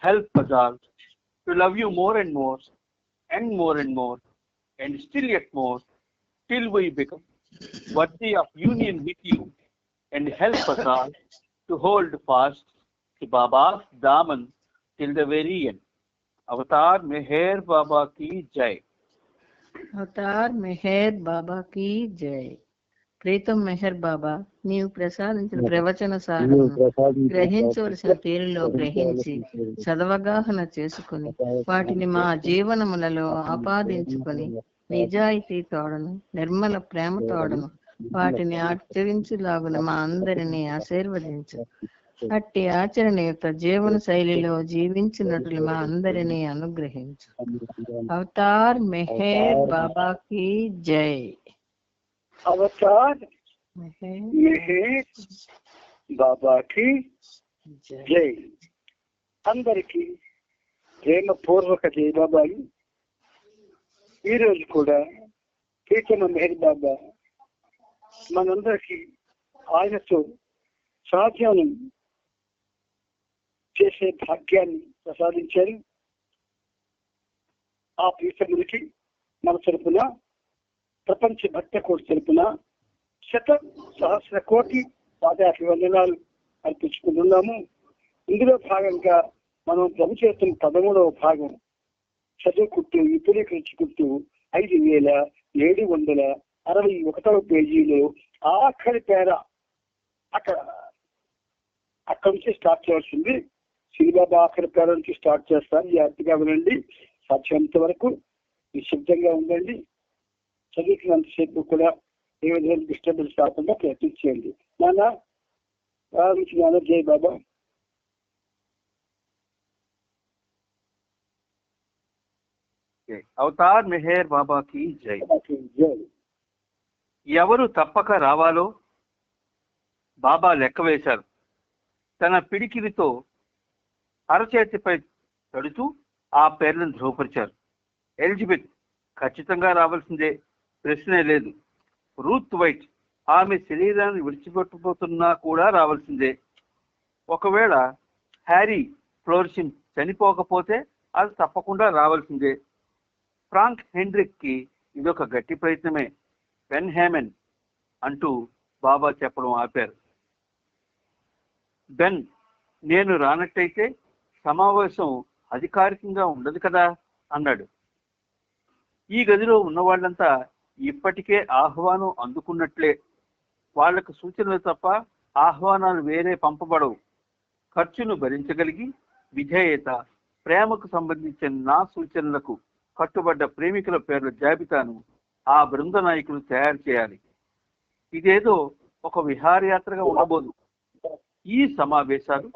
help us all to love you more and more, and more, and still yet more, till we become worthy of union with you, and help us all to hold fast to Baba's Daman till the very end. Avatar Meher Baba ki Jai. Avatar Meher Baba కీ జై. ప్రీతం మెహర్ బాబా, నీవు ప్రసాదించిన ప్రవచన సారమును గ్రహించవలసిన తీరులో గ్రహించి సదవగాహన చేసుకుని వాటిని మా జీవనములలో ఆపాదించుకొని నిజాయితీ తోడను నిర్మల ప్రేమ తోడను వాటిని ఆచరించులాగున మా అందరినీ ఆశీర్వదించు. అట్టి ఆచరణ యొక్క జీవన శైలిలో జీవించినట్లు మా అందరినీ అనుగ్రహించు. అవతార్ మెహర్ బాబా కీ జై. అవతార్ మెహర్ మెహర్ బాబాకి జై. అందరికీ ప్రేమపూర్వక జై బాబాలు. ఈరోజు కూడా ప్రీతమ మెహర్ బాబా మనందరికీ ఆయనతో సాధ్యాన్ని చేసే భాగ్యాన్ని ప్రసాదించారు. ఆ ప్రీతమునికి మన తరపున, ప్రపంచ భక్త కోటి తరపున సహస్ర కోటి పాదాభివందనాలు అర్పించుకుంటున్నాము. ఇందులో భాగంగా మనం ప్రభుత్వం 13వ భాగం చదువుకుంటూ విపులీకరించుకుంటూ 5761వ పేజీలో ఆఖరి పేర అక్కడి నుంచి స్టార్ట్ చేయాల్సింది. శ్రీబాబా ఆఖరి పేర నుంచి స్టార్ట్ చేస్తారు. జాగ్రత్తగా వినండి. సాధ్యమైనంత వరకు నిశ్శబ్దంగా ఉండండి. చదువుతున్నంతసేపు కూడా ఏ విధంగా డిస్టర్బెన్స్ కాకుండా ప్రయత్నించేయండి. నాన్న ప్రారంభించిన జై బాబా. అవతార్ మెహర్ బాబా కి జై. జై. ఎవరు తప్పక రావాలో బాబా లెక్క వేశారు. తన పిడికిలితో అరచేతిపై తడుతూ ఆ పేర్లను ధృవపరిచారు. ఎలిజబెత్ ఖచ్చితంగా రావాల్సిందే, ప్రశ్నే లేదు. రూత్ వైట్ ఆమె శరీరాన్ని విడిచిపెట్టబోతున్నా కూడా రావాల్సిందే. ఒకవేళ హ్యారీ ఫ్లోరిసిన్ చనిపోకపోతే అది తప్పకుండా రావాల్సిందే. ఫ్రాంక్ హెన్రిక్ కి ఇదొక గట్టి ప్రయత్నమే. బెన్ హ్యామెన్ అంటూ బాబా చెప్పడం ఆపారు. బెన్, నేను రానట్టయితే సమావేశం అధికారికంగా ఉండదు కదా అన్నాడు. ఈ గదిలో ఉన్నవాళ్ళంతా ఇప్పటికే ఆహ్వానం అందుకున్నట్లే. వాళ్లకు సూచనలు తప్ప ఆహ్వానాలు వేరే పంపబడవు. ఖర్చును భరించగలిగి విధేయత, ప్రేమకు సంబంధించిన నా సూచనలకు కట్టుబడ్డ ప్రేమికుల పేర్ల జాబితాను ఆ బృంద నాయకులు తయారు చేయాలి. ఇదేదో ఒక విహారయాత్రగా ఉండబోదు. ఈ సమావేశాలు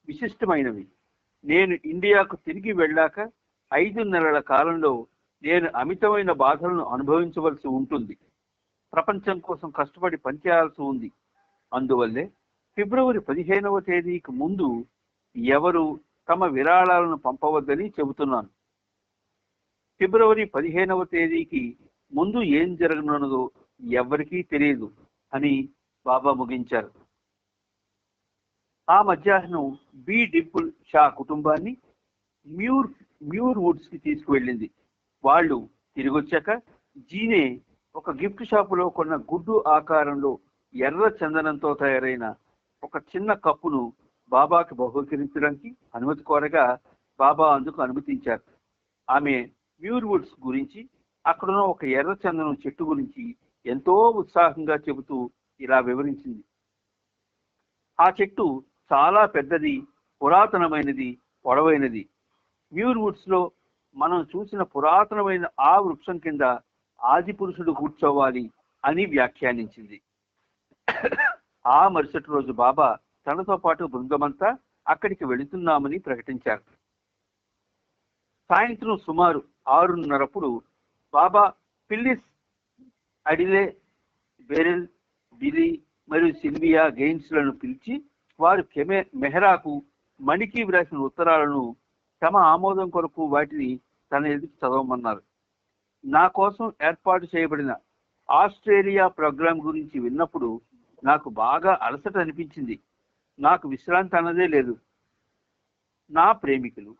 విశిష్టమైనవి. నేను ఇండియాకు తిరిగి వెళ్ళాక 5 నెలల కాలంలో నేను అమితమైన బాధలను అనుభవించవలసి ఉంటుంది. ప్రపంచం కోసం కష్టపడి పనిచేయాల్సి ఉంది. అందువల్లే ఫిబ్రవరి 15వ తేదీకి ముందు ఎవరు తమ విరాళాలను పంపవద్దని చెబుతున్నాను. ఫిబ్రవరి 15వ తేదీకి ముందు ఏం జరగనున్నదో ఎవరికీ తెలియదు అని బాబా ముగించారు. ఆ మధ్యాహ్నం బి డింపుల్ షా కుటుంబాన్ని మ్యూర్ వుడ్స్ కి తీసుకువెళ్ళింది. వాళ్ళు తిరిగొచ్చాక జీనే ఒక గిఫ్ట్ షాపులో కొన్న గుడ్డు ఆకారంలో ఎర్ర చందనంతో తయారైన ఒక చిన్న కప్పును బాబాకి బహుకరించడానికి అనుమతి కోరగా బాబా అందుకు అనుమతించారు. ఆమె మ్యూర్ వుడ్స్ గురించి, అక్కడున్న ఒక ఎర్ర చందనం చెట్టు గురించి ఎంతో ఉత్సాహంగా చెబుతూ ఇలా వివరించింది. ఆ చెట్టు చాలా పెద్దది, పురాతనమైనది, పొడవైనది. మ్యూర్ వుడ్స్ లో మనం చూసిన పురాతనమైన ఆ వృక్షం కింద ఆది పురుషుడు కూర్చోవాలి అని వ్యాఖ్యానించింది. ఆ మరుసటి రోజు బాబా తనతో పాటు బృందమంతా అక్కడికి వెళుతున్నామని ప్రకటించారు. సాయంత్రం సుమారు 6:30 బాబా ఫిల్లిస్, అడిలే, బెరెల్, బిలీ మరియు సిల్వియా గెయిన్స్లను పిలిచి వారు మెహరాకు, మణికి వ్రాసిన ఉత్తరాలను తమ ఆమోదం కొరకు వాటిని తన ఎదుటి చదవమన్నారు. నా కోసం ఏర్పాటు చేయబడిన ఆస్ట్రేలియా ప్రోగ్రాం గురించి విన్నప్పుడు నాకు బాగా అలసట అనిపించింది. నాకు విశ్రాంతి అన్నదే లేదు. నా ప్రేమికులు,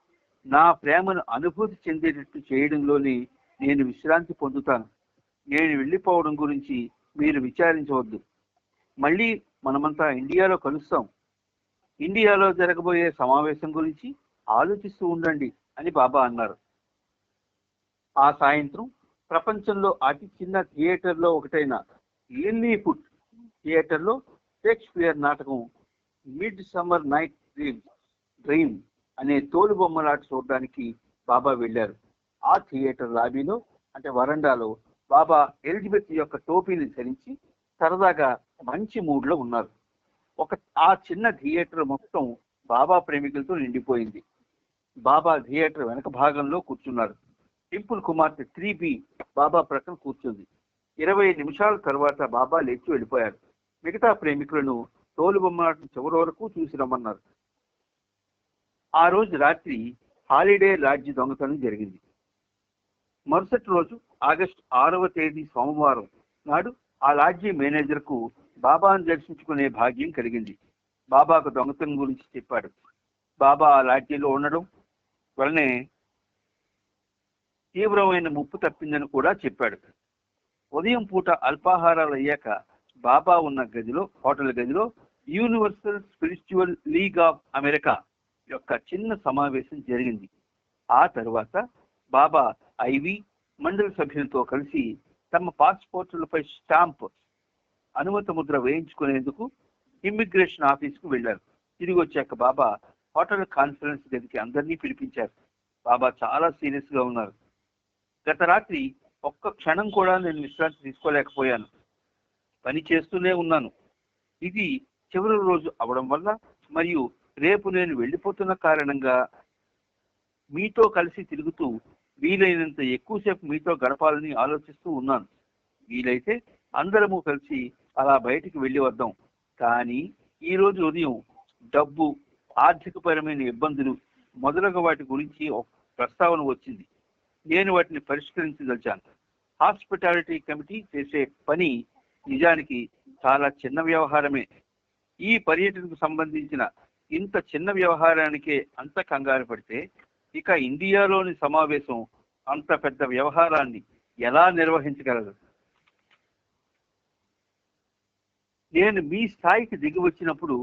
నా ప్రేమను అనుభూతి చెందేటట్టు చేయడంలోనే నేను విశ్రాంతి పొందుతాను. నేను వెళ్ళిపోవడం గురించి మీరు విచారించవద్దు. మళ్ళీ మనమంతా ఇండియాలో కలుస్తాం. ఇండియాలో జరగబోయే సమావేశం గురించి ఆలోచిస్తూ ఉండండి అని బాబా అన్నారు. ఆ సాయంత్రం ప్రపంచంలో అతి చిన్న థియేటర్లో ఒకటైన లిల్లీపుట్ థియేటర్లో షేక్స్పియర్ నాటకం మిడ్ సమ్మర్ నైట్ డ్రీమ్ అనే తోలు బొమ్మలాట చూడడానికి బాబా వెళ్ళారు. ఆ థియేటర్ లాబీలో అంటే వరండాలో బాబా ఎలిజబెత్ యొక్క టోపీని ధరించి సరదాగా మంచి మూడ్లో ఉన్నారు. ఆ చిన్న థియేటర్ మొత్తం బాబా ప్రేమికులతో నిండిపోయింది. బాబా థియేటర్ వెనక భాగంలో కూర్చున్నారు. టింపుల్ కుమార్తె 3B బాబా ప్రక్కన కూర్చుంది. 20 నిమిషాల తర్వాత బాబా లేచి వెళ్ళిపోయారు. మిగతా ప్రేమికులను తోలు బొమ్మలాటం చివరి వరకు చూసి రమ్మన్నారు. ఆ రోజు రాత్రి హాలిడే లాడ్జి దొంగతనం జరిగింది. మరుసటి రోజు ఆగస్టు 6వ తేదీ సోమవారం నాడు ఆ లాడ్జీ మేనేజర్కు బాబాను దర్శించుకునే భాగ్యం కలిగింది. బాబాకు దొంగతనం గురించి చెప్పాడు. బాబా ఆ లాడ్జీలో ఉండడం వల్లనే తీవ్రమైన ముప్పు తప్పిందని కూడా చెప్పాడు. ఉదయం పూట అల్పాహారాలు అయ్యాక బాబా ఉన్న హోటల్ గదిలో universal spiritual league of America యొక్క చిన్న సమావేశం జరిగింది. ఆ తరువాత బాబా ఐవి మండలి సభ్యులతో కలిసి తమ పాస్పోర్టులపై స్టాంప్ అనుమతి ముద్ర వేయించుకునేందుకు ఇమ్మిగ్రేషన్ ఆఫీస్కు వెళ్లారు. తిరిగి వచ్చాక బాబా హోటల్ కాన్ఫరెన్స్ గదికి అందరినీ పిలిపించారు. బాబా చాలా సీరియస్ గా ఉన్నారు. గత రాత్రి ఒక్క క్షణం కూడా నేను విశ్రాంతి తీసుకోలేకపోయాను. పని చేస్తూనే ఉన్నాను. ఇది చివరి రోజు అవడం వల్ల మరియు రేపు నేను వెళ్ళిపోతున్న కారణంగా మీతో కలిసి తిరుగుతూ వీలైనంత ఎక్కువసేపు మీతో గడపాలని ఆలోచిస్తూ ఉన్నాను. వీలైతే అందరము కలిసి అలా బయటికి వెళ్ళి వద్దాం. కానీ ఈ రోజు ఉదయం డబ్బు, ఆర్థికపరమైన ఇబ్బందులు మొదలగు వాటి గురించి ఒక ప్రస్తావన వచ్చింది. నేను వాటిని పరిష్కరించదలిచాను. హాస్పిటాలిటీ కమిటీ చేసే పని నిజానికి చాలా చిన్న వ్యవహారమే. ఈ పర్యటనకు సంబంధించిన ఇంత చిన్న వ్యవహారానికే అంత కంగారు పడితే ఇక ఇండియాలోని సమావేశం అంత పెద్ద వ్యవహారాన్ని ఎలా నిర్వహించగలదు? నేను మీ స్థాయికి దిగి వచ్చినప్పుడు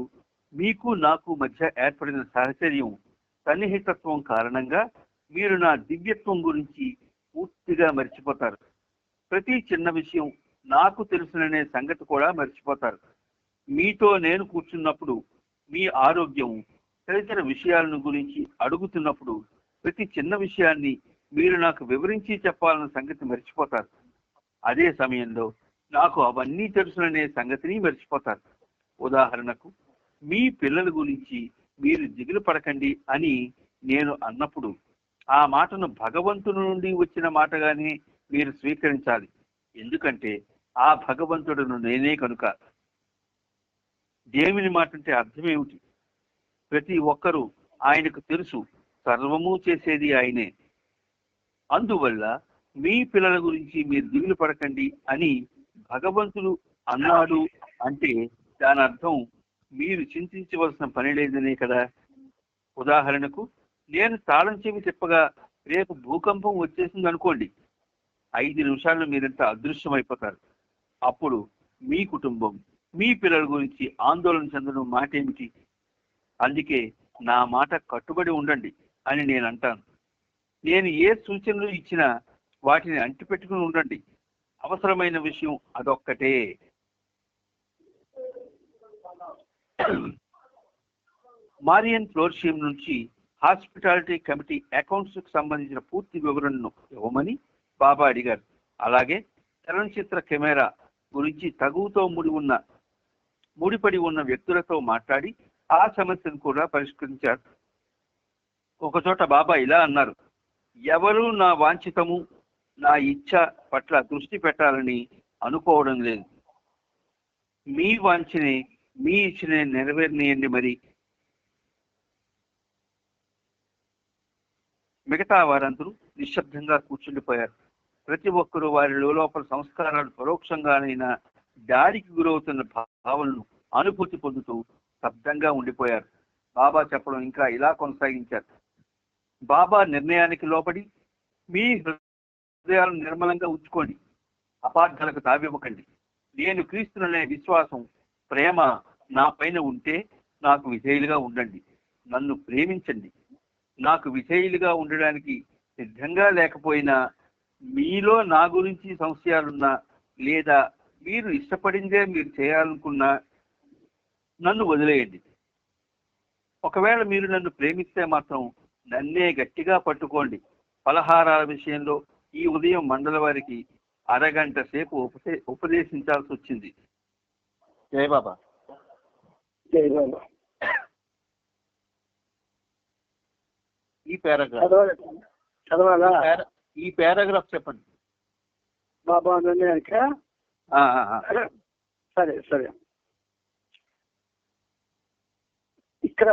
మీకు నాకు మధ్య ఏర్పడిన సహచర్యం, సన్నిహితత్వం కారణంగా మీరు నా దివ్యత్వం గురించి పూర్తిగా మర్చిపోతారు. ప్రతి చిన్న విషయం నాకు తెలుసుననే సంగతి కూడా మర్చిపోతారు. మీతో నేను కూర్చున్నప్పుడు మీ ఆరోగ్యం, తదితర విషయాలను గురించి అడుగుతున్నప్పుడు ప్రతి చిన్న విషయాన్ని మీరు నాకు వివరించి చెప్పాలన్న సంగతి మర్చిపోతారు. అదే సమయంలో నాకు అవన్నీ తెలుసుననే సంగతిని మర్చిపోతారు. ఉదాహరణకు, మీ పిల్లల గురించి మీరు దిగులు పడకండి అని నేను అన్నప్పుడు ఆ మాటను భగవంతుని నుండి వచ్చిన మాటగానే మీరు స్వీకరించాలి. ఎందుకంటే ఆ భగవంతుడును నేనే కనుక. దేవుని మాట అంటే అర్థం ఏమిటి? ప్రతి ఒక్కరూ ఆయనకు తెలుసు, సర్వము చేసేది ఆయనే. అందువల్ల మీ పిల్లల గురించి మీరు దిగులు పడకండి అని భగవంతుడు అన్నాడు అంటే దాని అర్థం మీరు చింతించవలసిన పని లేదనే కదా. ఉదాహరణకు, నేను తాళం చెవి తిప్పగా రేపు భూకంపం వచ్చేసింది అనుకోండి. 5 నిమిషాల్లో మీరంతా అదృశ్యమైపోతారు. అప్పుడు మీ కుటుంబం, మీ పిల్లల గురించి ఆందోళన చెందడం మాట ఏమిటి? అందుకే నా మాట కట్టుబడి ఉండండి అని నేను అంటాను. నేను ఏ సూచనలు ఇచ్చినా వాటిని అంటిపెట్టుకుని ఉండండి. అవసరమైన విషయం అదొక్కటే. మారియన్ ఫ్లోర్షియం నుంచి హాస్పిటాలిటీ కమిటీ అకౌంట్స్ కు సంబంధించిన పూర్తి వివరణను ఇవ్వమని బాబా అడిగారు. అలాగే చలనచిత్ర కెమెరా గురించి తగువుతో ముడిపడి ఉన్న వ్యక్తులతో మాట్లాడి ఆ సమస్యను కూడా పరిష్కరించారు. ఒకచోట బాబా ఇలా అన్నారు: ఎవరు నా వాంఛితము, నా ఇచ్ఛ పట్ల దృష్టి పెట్టాలని అనుకోవడం లేదు. మీ వాంఛనే, మీ ఇచ్చనే నెరవేర్నియండి. మరి మిగతా వారందరూ నిశ్శబ్దంగా కూర్చుండిపోయారు. ప్రతి ఒక్కరూ వారి లోపల సంస్కారాలు పరోక్షంగానైనా దాడికి గురవుతున్న భావనను అనుభూతి పొందుతూ స్తబ్దంగా ఉండిపోయారు. బాబా చెప్పడం ఇంకా ఇలా కొనసాగించారు: బాబా నిర్ణయానికి లోబడి మీ హృదయాలను నిర్మలంగా ఉంచుకోండి. అపార్థాలకు తావివ్వకండి. నేను క్రీస్తుననే విశ్వాసం, ప్రేమ నా పైన ఉంటే నాకు విధేయులుగా ఉండండి. నన్ను ప్రేమించండి. నాకు విధేయులుగా ఉండడానికి సిద్ధంగా లేకపోయినా, మీలో నా గురించి సంశయాలున్నా, లేదా మీరు ఇష్టపడిందే మీరు చేయాలనుకున్నా నన్ను వదిలేయండి. ఒకవేళ మీరు నన్ను ప్రేమిస్తే మాత్రం నన్నే గట్టిగా పట్టుకోండి. పలహారాల విషయంలో ఈ ఉదయం మండల వారికి అరగంట సేపు ఉపదేశించాల్సి వచ్చింది. జై బాబా. జై బాబా. ఈ పారాగ్రాఫ్ చదవాలా? ఈ పారాగ్రాఫ్ చెప్పండి. బాబా నిర్ణయానిక? సరే సరే. ఇక్కడ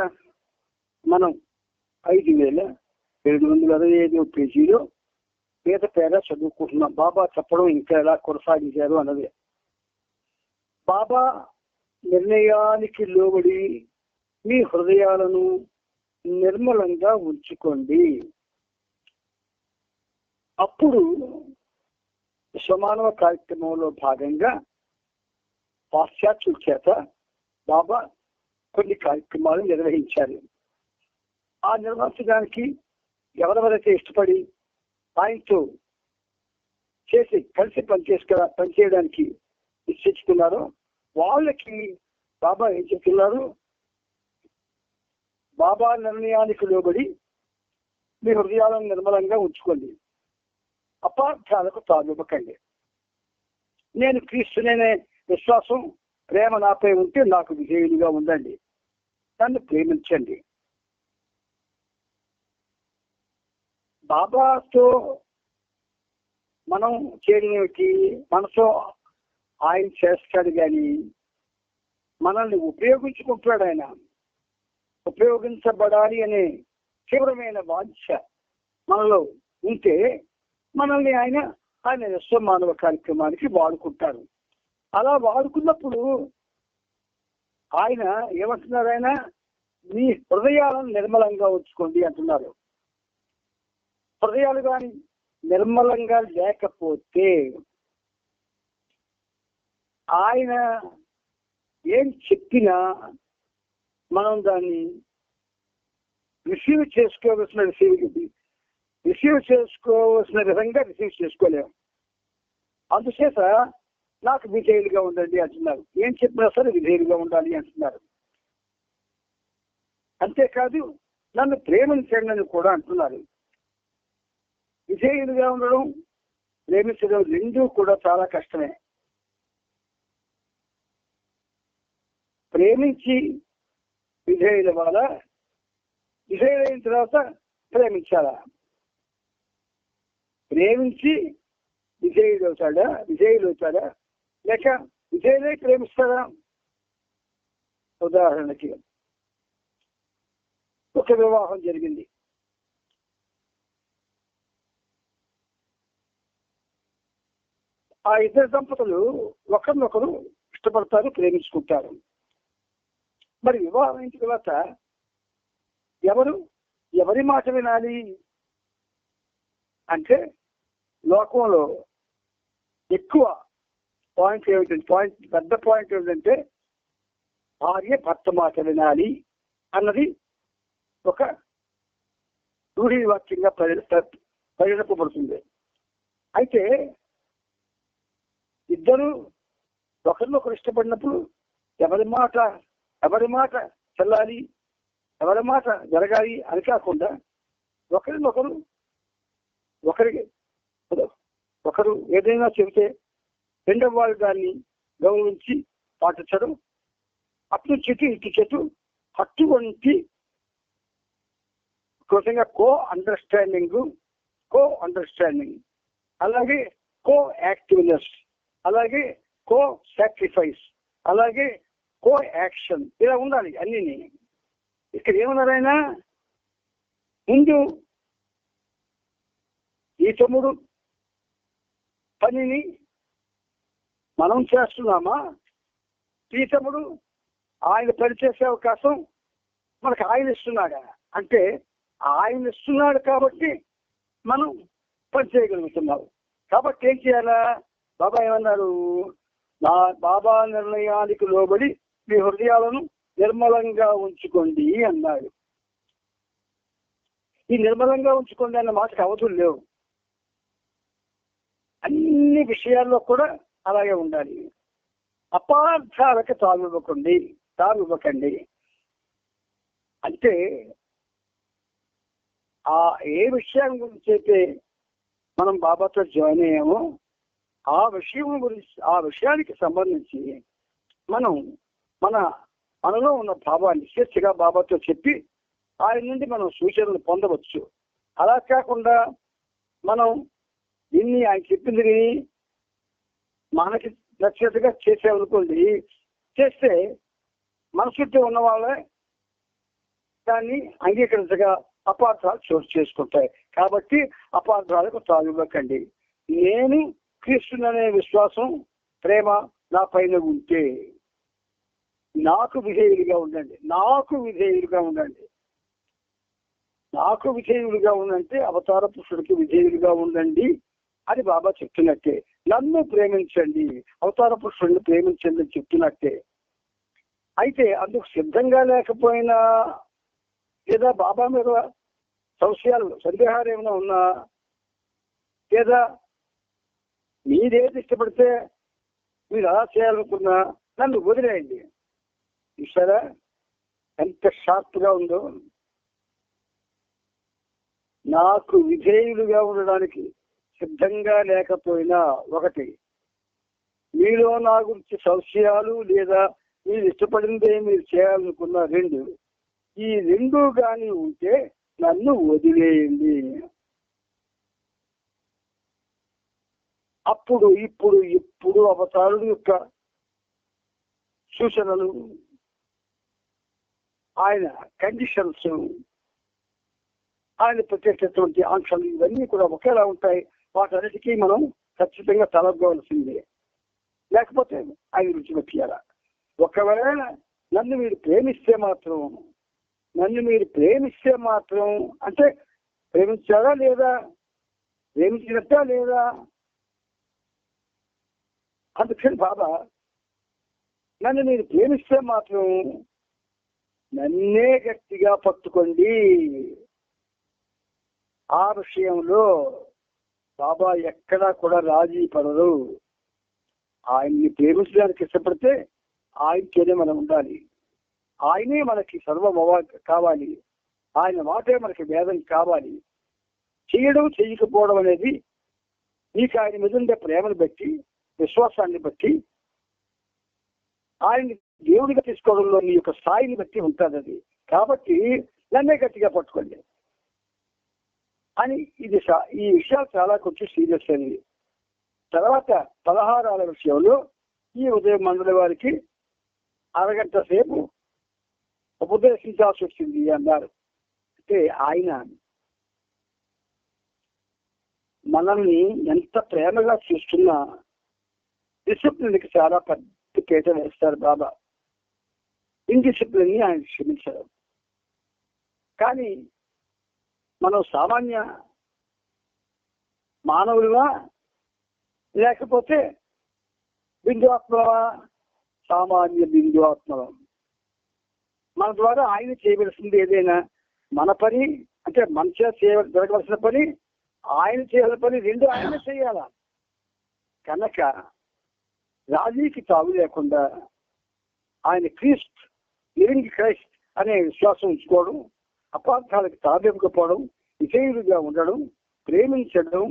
మనం 5765 పేజీలో పేద చదువుకుంటున్నాం. బాబా చెప్పడం ఇంకా ఎలా కొనసాగించారు అన్నది. బాబా నిర్ణయానికి లోబడి మీ హృదయాలను నిర్మలంగా ఉంచుకోండి. అప్పుడు విశ్వమానవ కార్యక్రమంలో భాగంగా పాశ్చాత్యుల చేత బాబా కొన్ని కార్యక్రమాలు నిర్వహించారు. ఆ నిర్వహించడానికి ఎవరెవరైతే ఇష్టపడి ఆయనతో కలిసి పనిచేయడానికి నిశ్చయించుకున్నారో వాళ్ళకి బాబా ఏం చెప్తున్నారు? బాబా నిర్ణయానికి లోబడి మీ హృదయాలను నిర్మలంగా ఉంచుకోండి. అపార్థాలకు తావివ్వకండి. నేను క్రీస్తునే విశ్వాసం, ప్రేమ నాపై ఉంటే నాకు విధేయులుగా ఉండండి. నన్ను ప్రేమించండి. బాబాతో మనం చేరినకి మనతో ఆయన చేస్తాడు, కానీ మనల్ని ఉపయోగించుకుంటాడు. ఆయన ఉపయోగించబడాలి అనే తీవ్రమైన వాంఛ మనలో ఉంటే మనల్ని ఆయన విశ్వమానవ కార్యక్రమానికి వాడుకుంటారు. అలా వాడుకున్నప్పుడు ఆయన ఏమంటున్నారు? ఆయన మీ హృదయాలను నిర్మలంగా ఉంచుకోండి అంటున్నారు. హృదయాలు కానీ నిర్మలంగా లేకపోతే ఆయన ఏం చెప్పినా మనం దాన్ని రిసీవ్ చేసుకోవలసిన విధంగా రిసీవ్ చేసుకోలేము. అందుచేత నాకు విధేయులుగా ఉండండి అంటున్నారు. ఏం చెప్పినా సరే విధేయులుగా ఉండాలి అంటున్నారు. అంతేకాదు నన్ను ప్రేమించండి అని కూడా అంటున్నారు. విధేయులుగా ఉండడం, ప్రేమించడం రెండూ కూడా చాలా కష్టమే. ప్రేమించి విధేయుల వల్ల విధేయులైన తర్వాత ప్రేమించాలా? ప్రేమించి విధేయులు అవుతాడా లేక విధేయులై ప్రేమిస్తాడా? ఉదాహరణకి ఒక వివాహం జరిగింది. ఆ ఇద్దరు దంపతులు ఒకరినొకరు ఇష్టపడతారు, ప్రేమించుకుంటారు. మరి వివాహం అయిన తర్వాత ఎవరి మాట వినాలి అంటే లోకంలో ఎక్కువ పెద్ద పాయింట్ ఏమిటంటే భార్య భర్త మాట వినాలి అన్నది ఒక రూఢి వాక్యంగా పరిగణింపబడుతుంది. అయితే ఇద్దరు ఒకరినొకరు ఇష్టపడినప్పుడు ఎవరి మాట చెల్లాలి, ఎవరి మాట జరగాలి అని కాకుండా ఒకరు ఏదైనా చెబితే రెండవ వాళ్ళు దాన్ని గౌరవించి పాటించడం, అటు చెట్టు ఇటు చెట్టు అటువంటి విధంగా కో అండర్స్టాండింగ్, అలాగే కో యాక్టివ్నెస్, అలాగే కో సాక్రిఫైస్, అలాగే కో యాక్షన్, ఇలా ఉండాలి అన్ని. ఇక్కడ ఏమన్నారు ఆయన? ముందు ఈ తమ్ముడు పనిని మనం చేస్తున్నామా, ఈ తమ్ముడు ఆయన పని చేసే అవకాశం మనకు ఆయన ఇస్తున్నాడా అంటే ఆయన ఇస్తున్నాడు కాబట్టి మనం పని చేయగలుగుతున్నాం. కాబట్టి ఏం చేయాలా? బాబా ఏమన్నారు? నా బాబా నిర్ణయానికి లోబడి మీ హృదయాలను నిర్మలంగా ఉంచుకోండి అన్నాడు. ఈ నిర్మలంగా ఉంచుకోండి అన్న మాటకు అవధులు లేవు. అన్ని విషయాల్లో కూడా అలాగే ఉండాలి. అపార్థాలకు తావివ్వకండి. అంటే ఆ ఏ విషయం గురించి అయితే మనం బాబాతో జాయిన్ అయ్యామో ఆ విషయం గురించి, ఆ విషయానికి సంబంధించి మనం మనలో ఉన్న భావాన్ని స్వేచ్ఛగా బాబాతో చెప్పి ఆయన నుండి మనం సూచనలు పొందవచ్చు. అలా కాకుండా మనం దీన్ని ఆయన చెప్పింది మనకి నచ్చినట్టుగా చేసామనుకోండి, చేస్తే మన చుట్టూ ఉన్న వాళ్ళే దాన్ని అంగీకరించగా అపార్థాలు చోటు చేసుకుంటాయి. కాబట్టి అపార్థాలకు తావివ్వకండి. నేను క్రీస్తుననే విశ్వాసం, ప్రేమ నా పైన ఉంటే నాకు విధేయులుగా ఉండండి. నాకు విధేయులుగా ఉండంటే అవతార పురుషుడికి విధేయులుగా ఉండండి అని బాబా చెప్తున్నట్టే. నన్ను ప్రేమించండి, అవతార పురుషుడిని ప్రేమించండి అని చెప్తున్నట్టే. అయితే అందుకు సిద్ధంగా లేకపోయినా, లేదా బాబా మీద సందేహాలు ఏమైనా ఉన్నా, లేదా మీరేది ఇష్టపడితే మీరు అలా చేయాలనుకున్నా నన్ను వదిలేయండి. చూసారా ఎంత షార్ప్గా ఉందో? నాకు విధేయులుగా ఉండడానికి సిద్ధంగా లేకపోయినా ఒకటి, మీలో నా గురించి సంశయాలు లేదా మీరు ఇష్టపడిందే మీరు చేయాలనుకున్న రెండు, ఈ రెండు కానీ ఉంటే నన్ను వదిలేయండి. అప్పుడు ఇప్పుడు అవతారుడు యొక్క సూచనలు, ఆయన కండిషన్స్, ఆయన పెట్టేటటువంటి ఆంక్షలు ఇవన్నీ కూడా ఒకేలా ఉంటాయి. వాటన్నిటికీ మనం ఖచ్చితంగా తలగవలసిందే, లేకపోతే ఆయన రుచి పెట్టారా. ఒకవేళ నన్ను మీరు ప్రేమిస్తే మాత్రం అంటే ప్రేమించారా లేదా, ప్రేమించినట్టా లేదా? అందుకని బాబా నన్ను మీరు ప్రేమిస్తే మాత్రం నన్నే గట్టిగా పట్టుకోండి. ఆ విషయంలో బాబా ఎక్కడా కూడా రాజీ పడరు. ఆయన్ని ప్రేమించడానికి ఇష్టపడితే ఆయనకేనే మనం ఉండాలి. ఆయనే మనకి సర్వం కావాలి. ఆయన మాటే మనకి వేదం కావాలి. చేయడం చేయకపోవడం అనేది నీకు ఆయన మీద ఉండే ప్రేమను బట్టి, విశ్వాసాన్ని బట్టి, ఆయన దేవుడిగా తీసుకోవడంలో నీ యొక్క స్థాయిని బట్టి ఉంటుంది అది. కాబట్టి నన్నే గట్టిగా పట్టుకోండి అని ఈ విషయాలు చాలా కొంచెం సీరియస్ అయింది. తర్వాత పలహారాల విషయంలో ఈ ఉదయం మండలి వారికి అరగంట సేపు ఉపదేశించాల్సి వచ్చింది అన్నారు. అంటే ఆయన మనల్ని ఎంత ప్రేమగా చూస్తున్నా డిసిప్లిన్కి చాలా పెద్ద పీట వేస్తారు బాబా. ఇండిసిప్లిన్ ని ఆయన క్షమించరు. కానీ మనం సామాన్య మానవులుగా, లేకపోతే బిందువాత్మవా? సామాన్య బిందువాత్మవ. మన ద్వారా ఆయన చేయవలసింది ఏదైనా, మన పని అంటే మన జరగవలసిన పని, ఆయన చేయాల్సిన పని, రెండు ఆయన చేయాల. కనుక రాజీకి తావు లేకుండా ఆయన లివింగ్ క్రైస్ట్ అనే విశ్వాసం ఉంచుకోవడం, అపార్థాలకు తావివ్వకపోవడం, విధేయులుగా ఉండడం, ప్రేమించడం,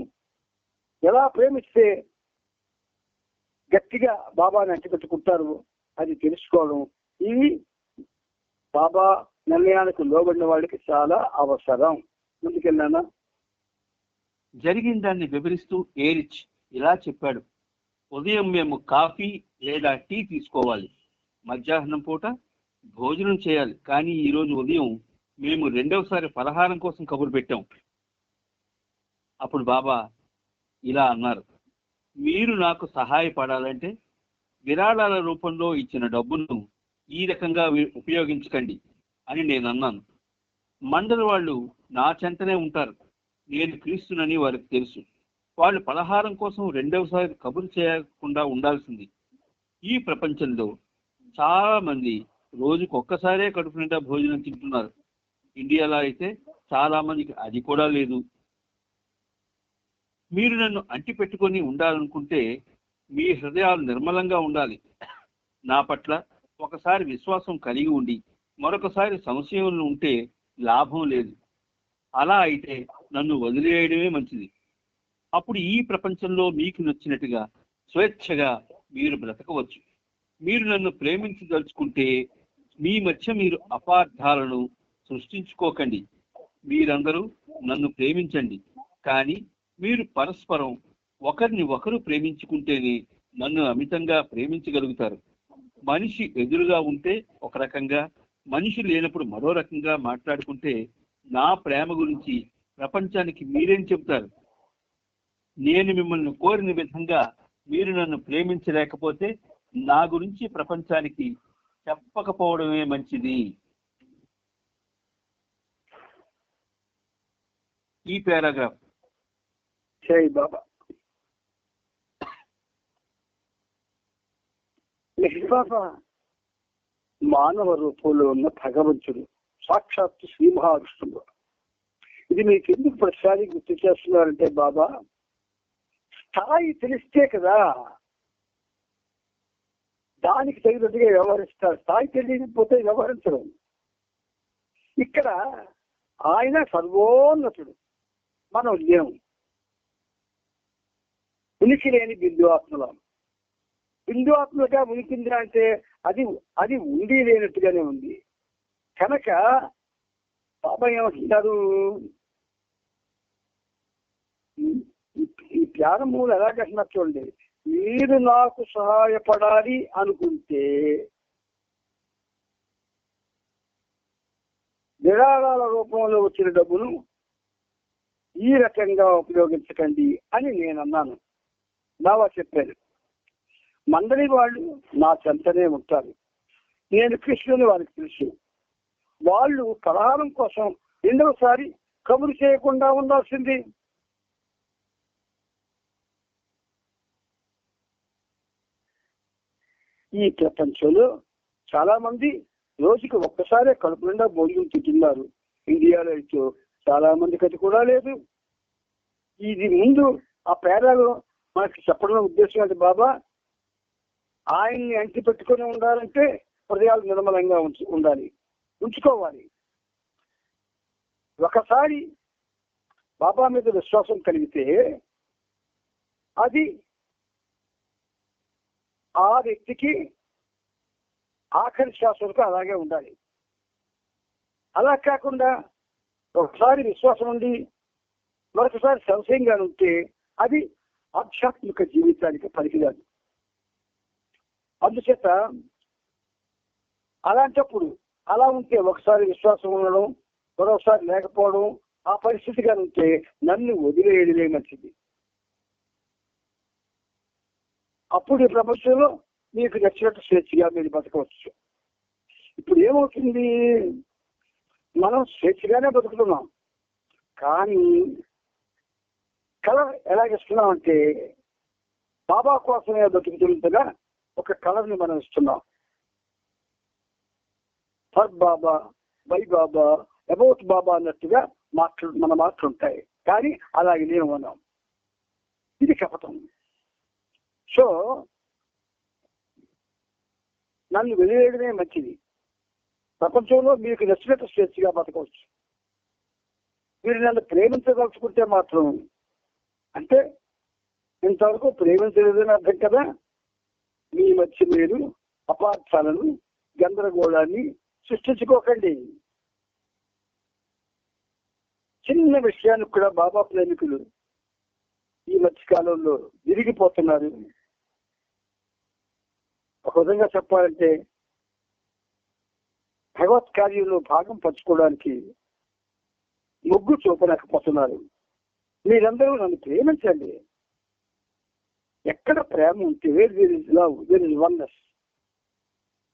ఎలా ప్రేమిస్తే గట్టిగా బాబాని అంటిపెట్టుకుంటారు అది తెలుసుకోవడం, ఇవి బాబా నిర్ణయానికి లోబడిన వాళ్ళకి చాలా అవసరం. ముందుకెళ్ళానా? జరిగిన దాన్ని వివరిస్తూ ఏరిచ్ ఇలా చెప్పాడు. ఉదయం మేము కాఫీ లేదా టీ తీసుకోవాలి, మధ్యాహ్నం పూట భోజనం చేయాలి. కానీ ఈరోజు ఉదయం మేము రెండవసారి పలహారం కోసం కబురు పెట్టాం. అప్పుడు బాబా ఇలా అన్నారు, మీరు నాకు సహాయపడాలంటే విరాళాల రూపంలో ఇచ్చిన డబ్బును ఈ రకంగా ఉపయోగించకండి అని నేను అన్నాను. మండలి వాళ్ళు నా చెంతనే ఉంటారు. నేను క్రీస్తునని వారికి తెలుసు. వాళ్ళు పలహారం కోసం రెండవసారి కబురు చేయకుండా ఉండాల్సింది. ఈ ప్రపంచంలో చాలా మంది రోజుకు ఒక్కసారే కడుపు నిండా భోజనం తింటున్నారు. ఇండియాలో అయితే చాలా మందికి అది కూడా లేదు. మీరు నన్ను అంటి పెట్టుకొని ఉండాలనుకుంటే మీ హృదయాలు నిర్మలంగా ఉండాలి. నా పట్ల ఒకసారి విశ్వాసం కలిగి ఉండి మరొకసారి సంశయం ఉంటే లాభం లేదు. అలా అయితే నన్ను వదిలేయడమే మంచిది. అప్పుడు ఈ ప్రపంచంలో మీకు నచ్చినట్టుగా స్వేచ్ఛగా మీరు బ్రతకవచ్చు. మీరు నన్ను ప్రేమించదలుచుకుంటే మీ మధ్య మీరు అపార్థాలను సృష్టించుకోకండి. మీరందరూ నన్ను ప్రేమించండి. కానీ మీరు పరస్పరం ఒకరిని ఒకరు ప్రేమించుకుంటేనే నన్ను అమితంగా ప్రేమించగలుగుతారు. మనిషి ఎదురుగా ఉంటే ఒక రకంగా, మనిషి లేనప్పుడు మరో రకంగా మాట్లాడుకుంటే నా ప్రేమ గురించి ప్రపంచానికి మీరేం చెబుతారు? నేను మిమ్మల్ని కోరిన విధంగా మీరు నన్ను ప్రేమించలేకపోతే నా గురించి ప్రపంచానికి చెప్పకపోవడమే మంచిది. ఈ పారాగ్రాఫ్. జై బాబా. బాబా మానవ రూపంలో ఉన్న భగవంతుడు సాక్షాత్తు శ్రీ మహావిష్ణువు. ఇది మీకు ఎందుకు ప్రతిసారి గుర్తు చేస్తున్నారంటే బాబా, స్థాయి తెలిస్తే కదా దానికి తగినట్టుగా వ్యవహరిస్తారు. స్థాయి తెలియకపోతే వ్యవహరించడం. ఇక్కడ ఆయన సర్వోన్నతుడు, మనం లేము. ఉనికి లేని బిందు ఆత్మలం. బిందు ఆత్మగా ఉనికింది అంటే అది ఉండి లేనట్టుగానే ఉంది. కనుక బాబా ఏమంటున్నారు, ఈ ప్రారంభంలో ఎలా కట్టినట్టు చూడండి. మీరు నాకు సహాయపడాలి అనుకుంటే విరాళాల రూపంలో వచ్చిన డబ్బును ఈ రకంగా ఉపయోగించకండి అని నేను అన్నాను. బాబా చెప్పారు. మండలి వాళ్ళు నా చెంతనే ఉంటారు. నేను కృష్ణుని వారికి తెలుసు. వాళ్ళు పలహారం కోసం రెండవసారి కబురు చేయకుండా ఉండాల్సింది. ఈ ప్రపంచంలో చాలా మంది రోజుకి ఒక్కసారే కడుపు నిండా భోజనం తింటున్నారు. ఇండియాలో అయితే చాలా మందికి అది కూడా లేదు. ఇది ముందు ఆ పేరాలో మనకి చెప్పడం ఉద్దేశం అది బాబా, ఆయన్ని అంటి పెట్టుకొని ఉండాలంటే హృదయాలు నిర్మలంగా ఉంచుకోవాలి. ఒకసారి బాబా మీద విశ్వాసం కలిగితే అది ఆ వ్యక్తికి ఆఖరి శ్వాస వరకు అలాగే ఉండాలి. అలా కాకుండా ఒకసారి విశ్వాసం ఉండి మరొకసారి సంశయంగా ఉంటే అది ఆధ్యాత్మిక జీవితానికి పనికిరాదు. అందుచేత అలాంటప్పుడు అలా ఉంటే ఒకసారి విశ్వాసం ఉండడం, మరోసారి లేకపోవడం, ఆ పరిస్థితిగా ఉంటే నన్ను వదిలేయడమే మంచిది. అప్పుడు ఈ ప్రపంచంలో మీకు నచ్చినట్టు స్వేచ్ఛగా మీరు బతకవచ్చు. ఇప్పుడు ఏమవుతుంది, మనం స్వేచ్ఛగానే బతుకుతున్నాం, కానీ కలర్ ఎలాగిస్తున్నామంటే బాబా కోసమే బతుకుతున్నట్టుగా ఒక కలర్ని మనం ఇస్తున్నాం. For Baba, by Baba, about Baba అన్నట్టుగా మన మాటలు ఉంటాయి, కానీ అలాగే లేవు మనం. ఇది కపటం. సో నన్ను వెలివేయడమే మంచిది. ప్రపంచంలో మీకు నచ్చినట్టు స్వేచ్ఛగా బతకవచ్చు. మీరు నన్ను ప్రేమించదలుచుకుంటే మాత్రం, అంటే ఇంతవరకు ప్రేమించలేదని అర్థం కదా, మీ మధ్య మీరు అపార్థాలను, గందరగోళాన్ని సృష్టించుకోకండి. చిన్న విషయానికి కూడా బాబా ప్రేమికులు ఈ మధ్య కాలంలో విరిగిపోతున్నారు. ఒక విధంగా చెప్పాలంటే భగవత్ కార్యంలో భాగం పంచుకోవడానికి మొగ్గు చూపలేకపోతున్నారు. మీరందరూ నన్ను ప్రేమించండి. ఎక్కడ ప్రేమ ఉంటే where is love, where is oneness.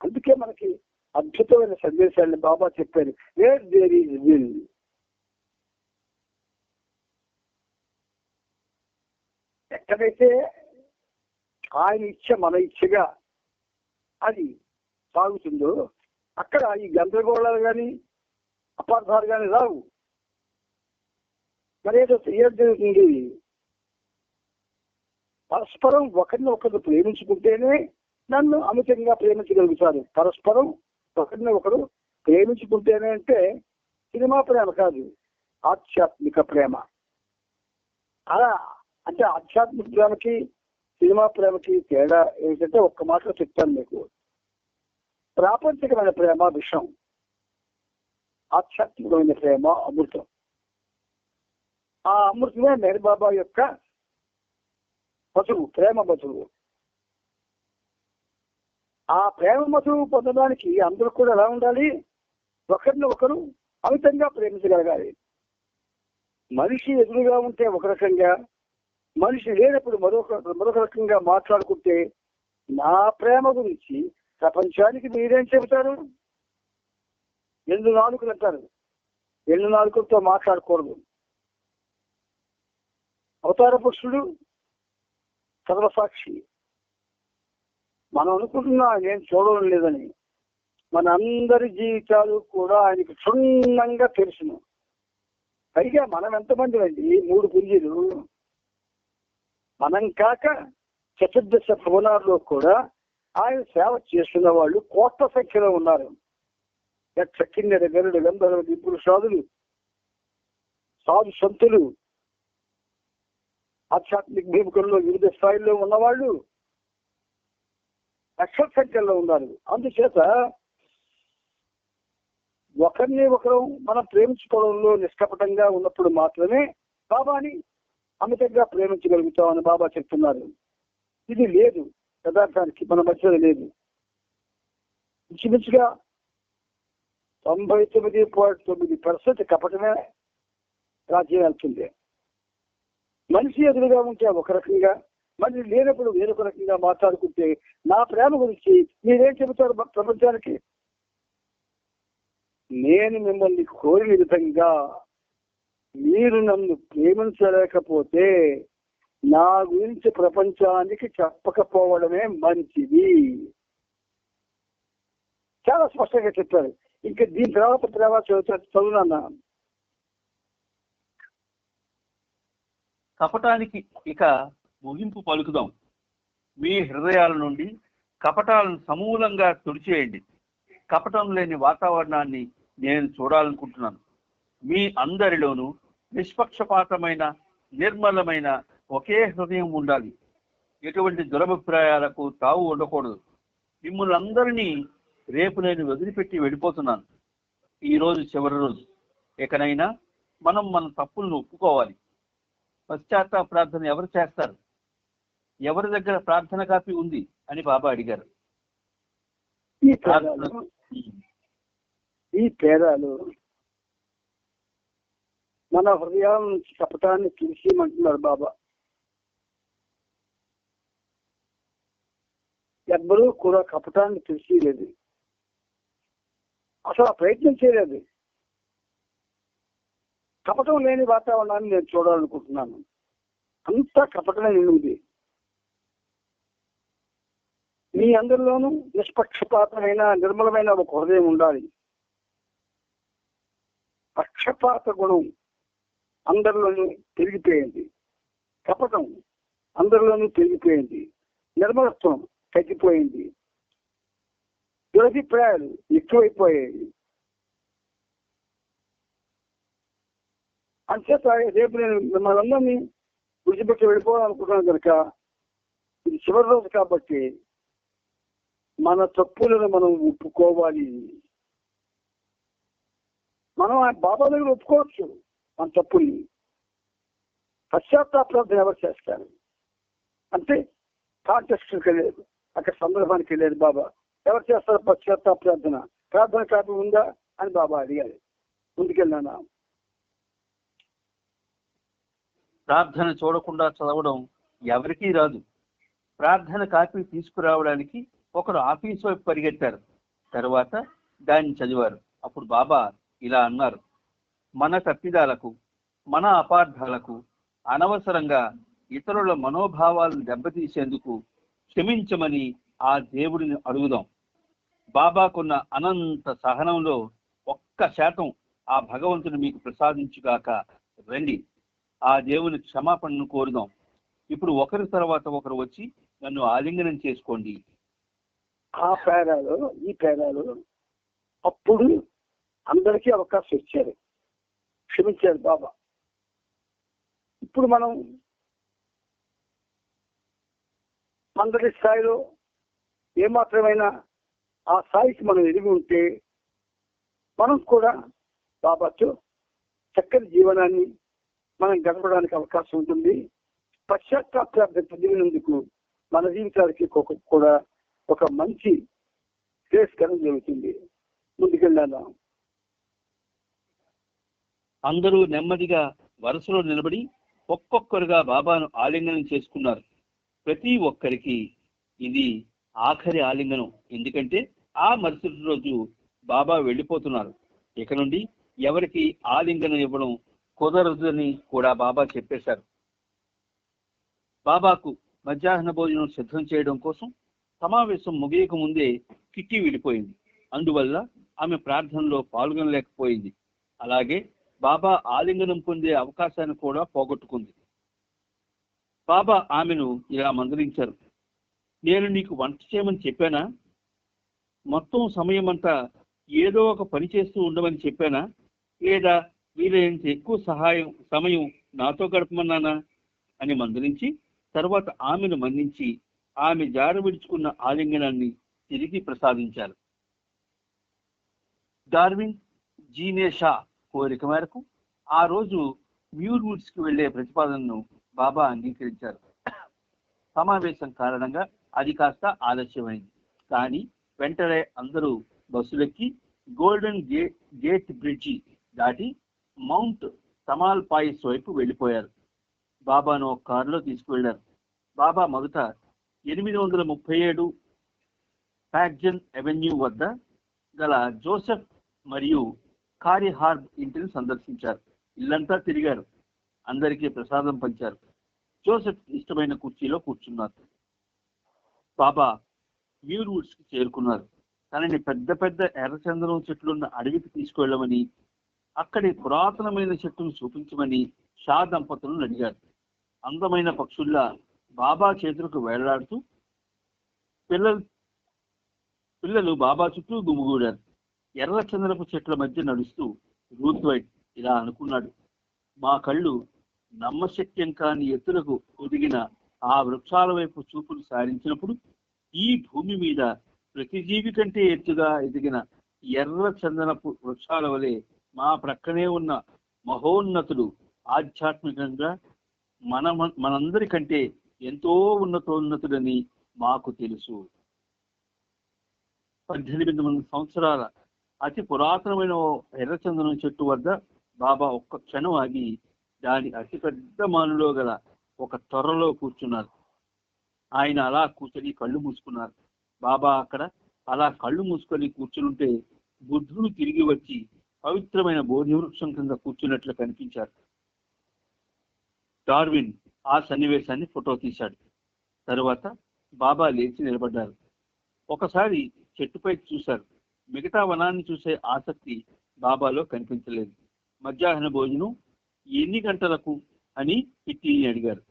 అందుకే మనకి అద్భుతమైన సందేశాన్ని బాబా చెప్పారు. వేర్ దేర్ ఈజ్ విల్, ఎక్కడైతే ఆయన ఇచ్చ మన ఇచ్చగా అది సాగుతుందో అక్కడ ఈ గందరగోళాలు కానీ అపార్థాలు కానీ రావు. మరి ఏదో జరుగుతుంది, పరస్పరం ఒకరిని ఒకరు ప్రేమించుకుంటేనే నన్ను అమితంగా ప్రేమించగలుగుతారు. పరస్పరం ఒకరిని ఒకరు ప్రేమించుకుంటేనే అంటే సినిమా ప్రేమ కాదు, ఆధ్యాత్మిక ప్రేమ. అలా అంటే ఆధ్యాత్మిక ప్రేమకి సినిమా ప్రేమకి తేడా ఏంటంటే ఒక్క మాటలో చెప్తాను మీకు. ప్రాపంచికమైన ప్రేమ విషం, ఆధ్యాత్మికమైన ప్రేమ అమృతం. ఆ అమృతమే మెహర్ బాబా యొక్క మధువు, ప్రేమ మధువు. ఆ ప్రేమ మధువు పొందడానికి అందరూ కూడా ఎలా ఉండాలి? ఒకరిని ఒకరు అమితంగా ప్రేమించగలగాలి. మనిషి ఎదురుగా ఉంటే ఒక రకంగా, మనిషి లేనప్పుడు మరొక రకంగా మాట్లాడుకుంటే నా ప్రేమ గురించి ప్రపంచానికి మీరేం చెబుతారు? ఎన్ని నాలుకలు అంటారు, ఎన్ని నాలుకలతో మాట్లాడకూడదు. అవతార పురుషుడు సర్వసాక్షి. మనం అనుకుంటున్నా నేను చూడడం లేదని, మన అందరి జీవితాలు కూడా ఆయనకి క్షుణ్ణంగా తెలుసును. పైగా మనం ఎంతమంది అండి? 3 పుంజీలు. మనం కాక చతుర్దశ భువనాల్లో కూడా ఆయన సేవ చేస్తున్న వాళ్ళు కోట్ల సంఖ్యలో ఉన్నారు. కిన్నెర గరుడు గంధర్వ దిప్పులు సాధులు, సాధు సంతులు, ఆధ్యాత్మిక భూమికల్లో వివిధ స్థాయిల్లో ఉన్నవాళ్ళు లక్షల సంఖ్యలో ఉన్నారు. అందుచేత ఒకరిని ఒకరు మనం ప్రేమించుకోవడంలో నిష్కపటంగా ఉన్నప్పుడు మాత్రమే బాబాని అమితంగా ప్రేమించగలుగుతామని బాబా చెప్తున్నారు. ఇది లేదు యథార్థానికి, మన మధ్యలో లేదు. ఇంచుమించుగా 99.9% కపటమే రాజ్యం వెళ్తుంది. మనిషి ఎదురుగా ఉంటే ఒక రకంగా, మనిషి లేనప్పుడు వేరొక రకంగా మాట్లాడుకుంటే నా ప్రేమ గురించి మీరేం చెబుతారు ప్రపంచానికి? నేను మిమ్మల్ని కోరిన విధంగా మీరు నన్ను ప్రేమించలేకపోతే నా గురించి ప్రపంచానికి చెప్పకపోవడమే మంచిది. చాలా స్పష్టంగా చెప్పారు. ఇంకా దీని తర్వాత ప్రేమ చదువునా? కపటానికి ఇక ముగింపు పలుకుదాం. మీ హృదయాల నుండి కపటాలను సమూలంగా తుడిచేయండి. కపటం లేని వాతావరణాన్ని నేను చూడాలనుకుంటున్నాను. మీ అందరిలోనూ నిష్పక్షపాతమైన, నిర్మలమైన ఒకే హృదయం ఉండాలి. ఎటువంటి దురభిప్రాయాలకు తావు ఉండకూడదు. మిమ్మల్ని అందరినీ రేపు నేను వదిలిపెట్టి వెళ్ళిపోతున్నాను. ఈరోజు చివరి రోజు. ఎకనైనా మనం మన తప్పులను ఒప్పుకోవాలి. పశ్చాత్తాప ప్రార్థన ఎవరు చేస్తారు? ఎవరి దగ్గర ప్రార్థన కాపీ ఉంది అని బాబా అడిగారు. ఈ పేరాలు మన హృదయాల నుంచి కపటాన్ని తీసేయమంటున్నారు బాబా. ఎవ్వరూ కూడా కపటాన్ని తీసేయలేదు, అసలు ఆ ప్రయత్నం చేయలేదు. కపటం లేని వాతావరణాన్ని నేను చూడాలనుకుంటున్నాను. అంతా కపటమే ఉంది. మీ అందరిలోనూ నిష్పక్షపాతమైన, నిర్మలమైన ఒక హృదయం ఉండాలి. పక్షపాత గుణం అందరిలోనూ పెరిగిపోయింది, కపటం అందరిలోనూ పెరిగిపోయింది, నిర్మలత్వం తగ్గిపోయింది, దురభిప్రాయాలు ఎక్కువైపోయాయి. అంచేత రేపు నేను మిమ్మల్ని అందరినీ విడిచిపెట్టి వెళ్ళిపోవాలనుకుంటున్నాను కనుక ఇది చివరి రోజు కాబట్టి మన తప్పులను మనం ఒప్పుకోవాలి. మనం ఆ బాబా దగ్గర ఒప్పుకోవచ్చు మన తప్పుల్ని. పశ్చాత్తాప ప్రార్థన ఎవరు చేస్తారు అంటే కాంటెక్స్ట్కి వెళ్ళలేదు, అక్కడ సందర్భానికి వెళ్ళలేదు. బాబా ఎవరు చేస్తారు పశ్చాత్తాప ప్రార్థన? ప్రార్థన కాపీ ఉందా అని బాబా అడిగారు. ముందుకెళ్ళానా? ప్రార్థన చూడకుండా చదవడం ఎవరికీ రాదు. ప్రార్థన కాపీ తీసుకురావడానికి ఒకరు ఆఫీస్ వైపు పరిగెత్తారు. తర్వాత దాన్ని చదివారు. అప్పుడు బాబా ఇలా అన్నారు, మన తప్పిదాలకు, మన అపార్థాలకు, అనవసరంగా ఇతరుల మనోభావాలను దెబ్బతీసేందుకు క్షమించమని ఆ దేవుడిని అడుగుదాం. బాబాకున్న అనంత సహనంలో 1% ఆ భగవంతుడు మీకు ప్రసాదించుగాక. రండి, ఆ దేవుని క్షమాపణను కోరుదాం. ఇప్పుడు ఒకరి తర్వాత ఒకరు వచ్చి నన్ను ఆలింగనం చేసుకోండి. ఆ పేరాలు ఈ పేరాలు అప్పుడు అందరికీ అవకాశం ఇచ్చారు, క్షమించారు బాబా. ఇప్పుడు మనం అందరి స్థాయిలో ఏమాత్రమైనా ఆ స్థాయికి మనం ఎదిగి ఉంటే మనం కూడా బాబాతో చక్కని జీవనాన్ని మనం గడపడానికి అవకాశం ఉంటుంది. పశ్చాత్తాపార్థం పొందినందుకు మన జీవితాలకి కూడా ఒక మంచి శ్రేయస్కరం జరుగుతుంది. ముందుకెళ్ళాను. అందరూ నెమ్మదిగా వరుసలో నిలబడి ఒక్కొక్కరుగా బాబాను ఆలింగనం చేసుకున్నారు. ప్రతి ఒక్కరికి ఇది ఆఖరి ఆలింగనం, ఎందుకంటే ఆ మరుసటి రోజు బాబా వెళ్ళిపోతున్నారు. ఇక నుండి ఎవరికి ఆలింగనం ఇవ్వడం కుదరదని కూడా బాబా చెప్పేశారు. బాబాకు మధ్యాహ్న భోజనం సిద్ధం చేయడం కోసం సమావేశం ముగియక ముందే కిట్టి వెళ్ళిపోయింది. అందువల్ల ఆమె ప్రార్థనలో పాల్గొనలేకపోయింది. అలాగే బాబా ఆలింగనం పొందే అవకాశాన్ని కూడా పోగొట్టుకుంది. బాబా ఆమెను ఇలా మందలించారు, నేను నీకు వంట చేయమని చెప్పానా? మొత్తం సమయం అంతా ఏదో ఒక పని చేస్తూ ఉండమని చెప్పానా? లేదా వీలైనంత ఎక్కువ సమయం నాతో గడపమన్నానా అని మందలించి తర్వాత ఆమెను మన్నించి ఆమె జార విడుచుకున్న ఆలింగనాన్ని తిరిగి ప్రసాదించారు. డార్విన్ జీనే షా కోరిక మేరకు ఆ రోజు మ్యూర్ వుడ్స్ కి వెళ్లే ప్రతిపాదనను బాబా అంగీకరించారు. సమావేశం కారణంగా అది కాస్త ఆలస్యమైంది. కానీ వెంటనే అందరూ బస్సులెక్కి గోల్డెన్ గేట్ బ్రిడ్జి దాటి మౌంట్ తమాల్ పాయిస్ వైపు వెళ్ళిపోయారు. బాబాను ఒక కారులో తీసుకువెళ్లారు. బాబా మొదట 837 ప్యాక్జన్ అవెన్యూ వద్ద గల జోసెఫ్ మరియు కారి హార్బ్ ఇంటిని సందర్శించారు. ఇల్లంతా తిరిగారు. అందరికీ ప్రసాదం పంచారు. జోసెఫ్ ఇష్టమైన కుర్చీలో కూర్చున్నారు. బాబా మ్యూర్ వుడ్స్ కి చేరుకున్నారు. తనని పెద్ద పెద్ద ఎర్రచందనం చెట్లున్న అడవికి తీసుకువెళ్ళమని, అక్కడి పురాతనమైన చెట్టును చూపించమని షా దంపతులను అడిగారు. అందమైన పక్షుల్లా బాబా చేతులకు వేళ్లాడుతూ పిల్లలు బాబా చుట్టూ గుమిగూడారు. ఎర్రచందనపు చెట్ల మధ్య నడుస్తూ రూత్ వైట్ ఇలా అనుకున్నాడు, మా కళ్ళు నమ్మశక్యం కాని ఎత్తులకు ఎదిగిన ఆ వృక్షాల వైపు చూపులు సారించినప్పుడు ఈ భూమి మీద ప్రతి జీవి కంటే ఎత్తుగా ఎదిగిన ఎర్ర చందనపు వృక్షాల వలె మా ప్రక్కనే ఉన్న మహోన్నతుడు ఆధ్యాత్మికంగా మనందరికంటే ఎంతో ఉన్నతోన్నతుడని మాకు తెలుసు. 1800 సంవత్సరాల అతి పురాతనమైన ఎర్రచందనం చెట్టు వద్ద బాబా ఒక్క క్షణం ఆగి దాని అతిపెద్ద మానులో గల ఒక త్వరలో కూర్చున్నారు. ఆయన అలా కూర్చొని కళ్ళు మూసుకున్నారు. బాబా అక్కడ అలా కళ్ళు మూసుకొని కూర్చునుంటే బుద్ధుడు తిరిగి వచ్చి పవిత్రమైన బోధి వృక్షం కింద కూర్చున్నట్లు కనిపించారు. డార్విన్ ఆ సన్నివేశాన్ని ఫోటో తీశాడు. తరువాత బాబా లేచి నిలబడ్డారు. ఒకసారి చెట్టుపై చూశారు. మిగతా వనాన్ని చూసే ఆసక్తి బాబాలో కనిపించలేదు. మధ్యాహ్న భోజనం ఎన్ని గంటలకు అని కిట్టిని అడిగారు.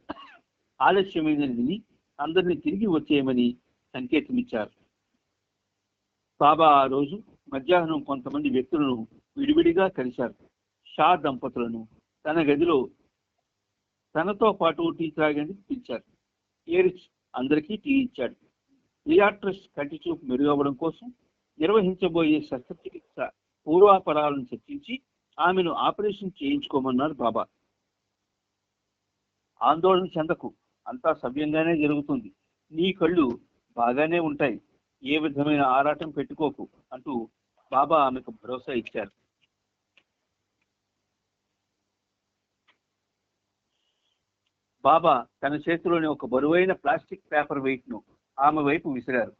ఆలస్యమైనది విని అందరినీ తిరిగి వచ్చేయమని సంకేతమిచ్చారు. బాబా ఆ రోజు మధ్యాహ్నం కొంతమంది వ్యక్తులను విడివిడిగా కలిశారు. షా దంపతులను తన గదిలో తనతో పాటు టీ త్రాగని పిలిచారు. ఏరిచ్ అందరికీ టీ ఇచ్చాడు. లియాట్రస్ కంటి చూపు మెరుగవ్వడం కోసం నిర్వహించబోయే శస్త్రచికిత్స పూర్వాపరాలను చర్చించి ఆమెను ఆపరేషన్ చేయించుకోమన్నారు బాబా. ఆందోళన చెందకు, అంతా సవ్యంగానే జరుగుతుంది, నీ కళ్ళు బాగానే ఉంటాయి, ఏ విధమైన ఆరాటం పెట్టుకోకు అంటూ బాబా ఆమెకు భరోసా ఇచ్చారు. బాబా తన చేతిలోని ఒక బరువైన ప్లాస్టిక్ పేపర్ వెయిట్ ను ఆమె వైపు విసిరారు.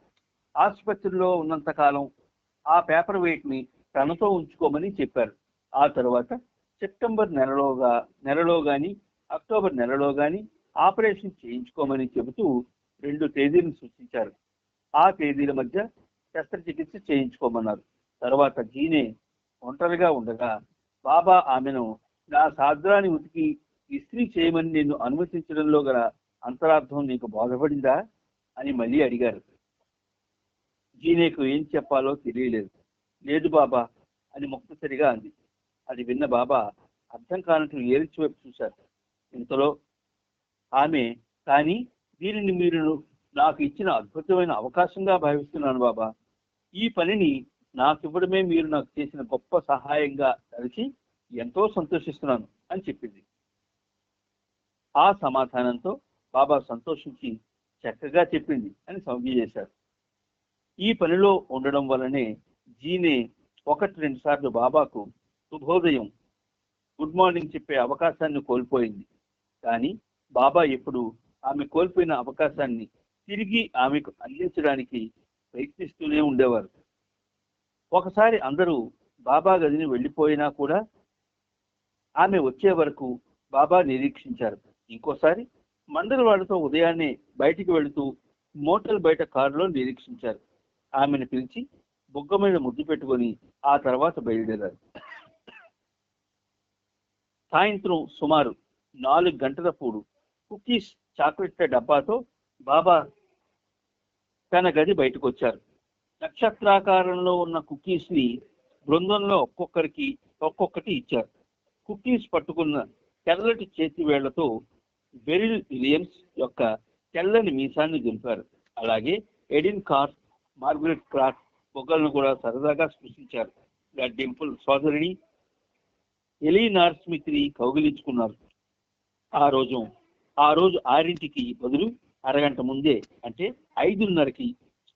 ఆసుపత్రిలో ఉన్నంత కాలం ఆ పేపర్ వెయిట్ ని తనతో ఉంచుకోమని చెప్పారు. ఆ తర్వాత సెప్టెంబర్ నెలలో గాని అక్టోబర్ నెలలో గాని ఆపరేషన్ చేయించుకోమని చెబుతూ 2 తేదీలను సూచించారు. ఆ తేదీల మధ్య శస్త్రచికిత్స చేయించుకోమన్నారు. తర్వాత జీనే ఒంటరిగా ఉండగా బాబా ఆమెను నా సాద్రాన్ని ఉతికి ఇస్త్రీ చేయమని నిన్ను అనుమతించడంలో గల అంతరార్థం నీకు బోధపడిందా అని మళ్ళీ అడిగారు. జీనేకు ఏం చెప్పాలో తెలియలేదు. లేదు బాబా అని ముక్తసరిగా అంది. అది విన్న బాబా అర్థం కానట్లు ఏరిచి వైపు చూశారు. ఇంతలో ఆమె, కానీ దీనిని మీరు నాకు ఇచ్చిన అద్భుతమైన అవకాశంగా భావిస్తున్నాను బాబా. ఈ పనిని నాకు ఇవ్వడమే మీరు నాకు చేసిన గొప్ప సహాయంగా కలిసి ఎంతో సంతోషిస్తున్నాను అని చెప్పింది. ఆ సమాధానంతో బాబా సంతోషించి చక్కగా చెప్పింది అని సౌజ్ఞ చేశారు. ఈ పనిలో ఉండడం వల్లనే జీనే 1-2 సార్లు బాబాకు శుభోదయం, గుడ్ మార్నింగ్ చెప్పే అవకాశాన్ని కోల్పోయింది. కానీ బాబా ఎప్పుడు ఆమె కోల్పోయిన అవకాశాన్ని తిరిగి ఆమెకు అందించడానికి ప్రయత్నిస్తూనే ఉండేవారు. ఒకసారి అందరూ బాబా గదిని వెళ్ళిపోయినా కూడా ఆమె వచ్చే వరకు బాబా నిరీక్షించారు. ఇంకోసారి మండలవాడితో ఉదయాన్నే బయటికి వెళుతూ మోటల్ బయట కారులో నిరీక్షించారు. ఆమెను పిలిచి బుగ్గ మీద ముద్దు పెట్టుకొని ఆ తర్వాత బయలుదేరారు. సాయంత్రం సుమారు 4 గంటలప్పుడు కుకీస్ చాక్లెట్ల డబ్బాతో బాబా తన గది బయటకు వచ్చారు. నక్షత్రాకారంలో ఉన్న కుకీస్ ని బృందంలో ఒక్కొక్కటి ఇచ్చారు. కుకీస్ పట్టుకున్న తెల్లటి చేతి వేళ్లతో బెరిల్ విలియమ్స్ యొక్క తెల్లని మీసాన్ని దింపారు. అలాగే ఎడిన్ కార్స్, మార్గరెట్ క్రాఫ్ట్ బొగ్గలను కూడా సరదాగా స్పృశించారు. డింపుల్ సోదరిని ఎలీనార్ స్మిత్ ని కౌగిలించుకున్నారు. ఆ రోజు 6ంటికి బదులు అరగంట ముందే, అంటే 5:30కి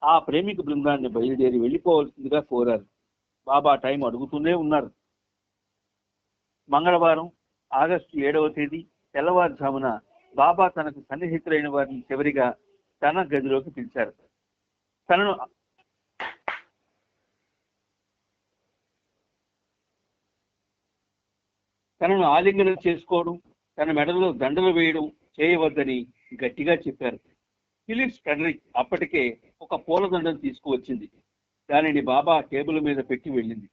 ఆ ప్రేమిక బృందాన్ని బయలుదేరి వెళ్ళిపోవలసిందిగా కోరారు. బాబా టైం అడుగుతూనే ఉన్నారు. మంగళవారం ఆగస్టు 7వ తేదీ తెల్లవారుజామున బాబా తనకు సన్నిహితులైన వారిని చివరిగా తన గదిలోకి పిలిచారు. తనను ఆలింగనం చేసుకోవడం, తన మెడలో దండలు వేయడం చేయవద్దని గట్టిగా చెప్పారు. ఫిలిప్స్ ఫ్రెడరిక్ అప్పటికే ఒక పూలదండను తీసుకువచ్చింది. దానిని బాబా టేబుల్ మీద పెట్టి వెళ్ళింది.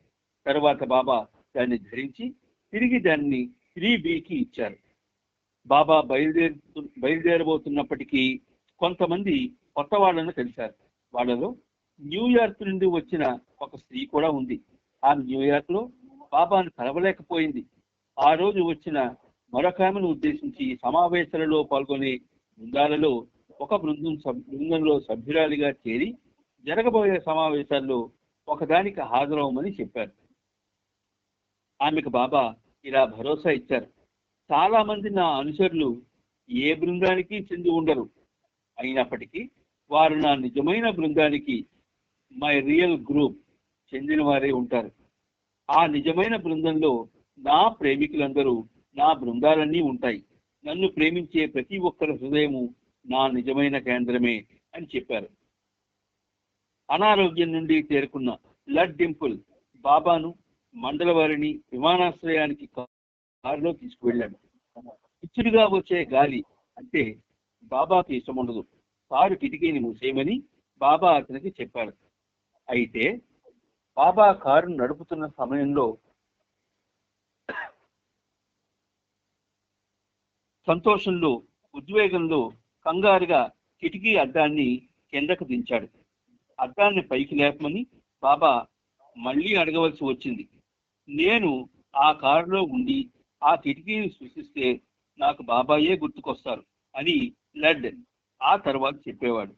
తరువాత బాబా దాన్ని ధరించి తిరిగి దాన్ని 3Bకి ఇచ్చారు. బాబా బయలుదేరబోతున్నప్పటికీ కొంతమంది కొత్త వాళ్ళను కలిశారు. వాళ్ళలో న్యూయార్క్ నుండి వచ్చిన ఒక స్త్రీ కూడా ఉంది. ఆమె న్యూయార్క్ లో బాబాను కలవలేకపోయింది. ఆ రోజు వచ్చిన మరొక ఆమెను ఉద్దేశించి సమావేశాలలో పాల్గొనే బృందాలలో ఒక బృందంలో సభ్యురాలిగా చేరి జరగబోయే సమావేశాల్లో ఒకదానికి హాజరవమని చెప్పారు. ఆమెకు బాబా ఇలా భరోసా ఇచ్చారు. చాలా మంది నా అనుచరులు ఏ బృందానికి చెంది ఉండరు. అయినప్పటికీ వారు నా నిజమైన బృందానికి, మై రియల్ గ్రూప్ చెందిన వారే ఉంటారు. ఆ నిజమైన బృందంలో నా ప్రేమికులందరూ నా బృందాలన్నీ ఉంటాయి. నన్ను ప్రేమించే ప్రతి ఒక్కరి హృదయము నా నిజమైన కేంద్రమే అని చెప్పారు. అనారోగ్యం నుండి తేరుకున్న లడ్ డింపుల్ బాబాను మండలవారిని విమానాశ్రయానికి కారులో తీసుకువెళ్ళాడు. పిచ్చుడిగా వచ్చే గాలి అంటే బాబాకి ఇష్టం ఉండదు. కారు కిటికీని మూసేయమని బాబా అతనికి చెప్పాడు. అయితే బాబా కారును నడుపుతున్న సమయంలో సంతోషంలో, ఉద్వేగంలో కంగారుగా కిటికీ అద్దాన్ని కిందకు దించాడు. అద్దాన్ని పైకి లేపమని బాబా మళ్ళీ అడగవలసి వచ్చింది. నేను ఆ కారులో ఉండి ఆ కిటికీని సృష్టిస్తే నాకు బాబాయే గుర్తుకొస్తారు అని లడ్ ఆ తర్వాత చెప్పేవాడు.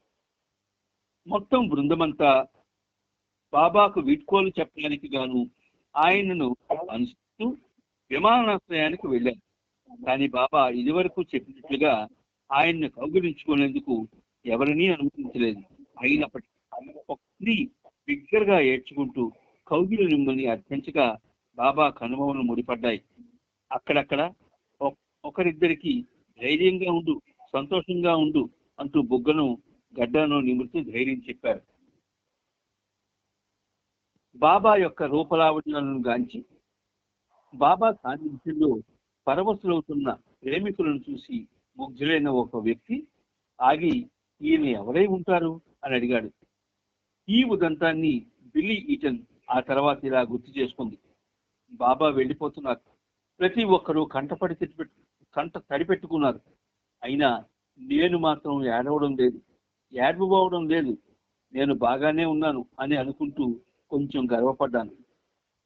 మొత్తం బృందమంతా బాబాకు వీడ్కోలు చెప్పడానికి గాను ఆయనను అనుసరిస్తూ విమానాశ్రయానికి వెళ్ళారు. కానీ బాబా ఇదివరకు చెప్పినట్లుగా ఆయన్ను కౌగిలించుకునేందుకు ఎవరినీ అనుమతించలేదు. అయినప్పటికీ ఒక స్త్రీ బిగ్గరగా ఏడ్చుకుంటూ కౌగిలి నిమ్మని అర్థించగా బాబా కనుమవులు ముడిపడ్డాయి. అక్కడక్కడ ఒకరిద్దరికి ధైర్యంగా ఉండు, సంతోషంగా ఉండు అంటూ బుగ్గను గడ్డను నిమురుతూ ధైర్యం చెప్పారు. బాబా యొక్క రూపలావణ్యాలను గాంచి బాబా సాన్నిధ్యంలో పరవశులవుతున్న ప్రేమికులను చూసి ముగ్ధులైన ఒక వ్యక్తి ఆగి ఈయన ఎవరై ఉంటారు అని అడిగాడు. ఈ ఉదంతాన్ని బిల్లీ ఈటన్ ఆ తర్వాత ఇలా గుర్తు చేసుకుంది. బాబా వెళ్ళిపోతున్నారు. ప్రతి ఒక్కరూ కంట తడిపెట్టుకున్నారు. అయినా నేను మాత్రం ఏడవడం లేదు. నేను బాగానే ఉన్నాను అని అనుకుంటూ కొంచెం గర్వపడ్డాను.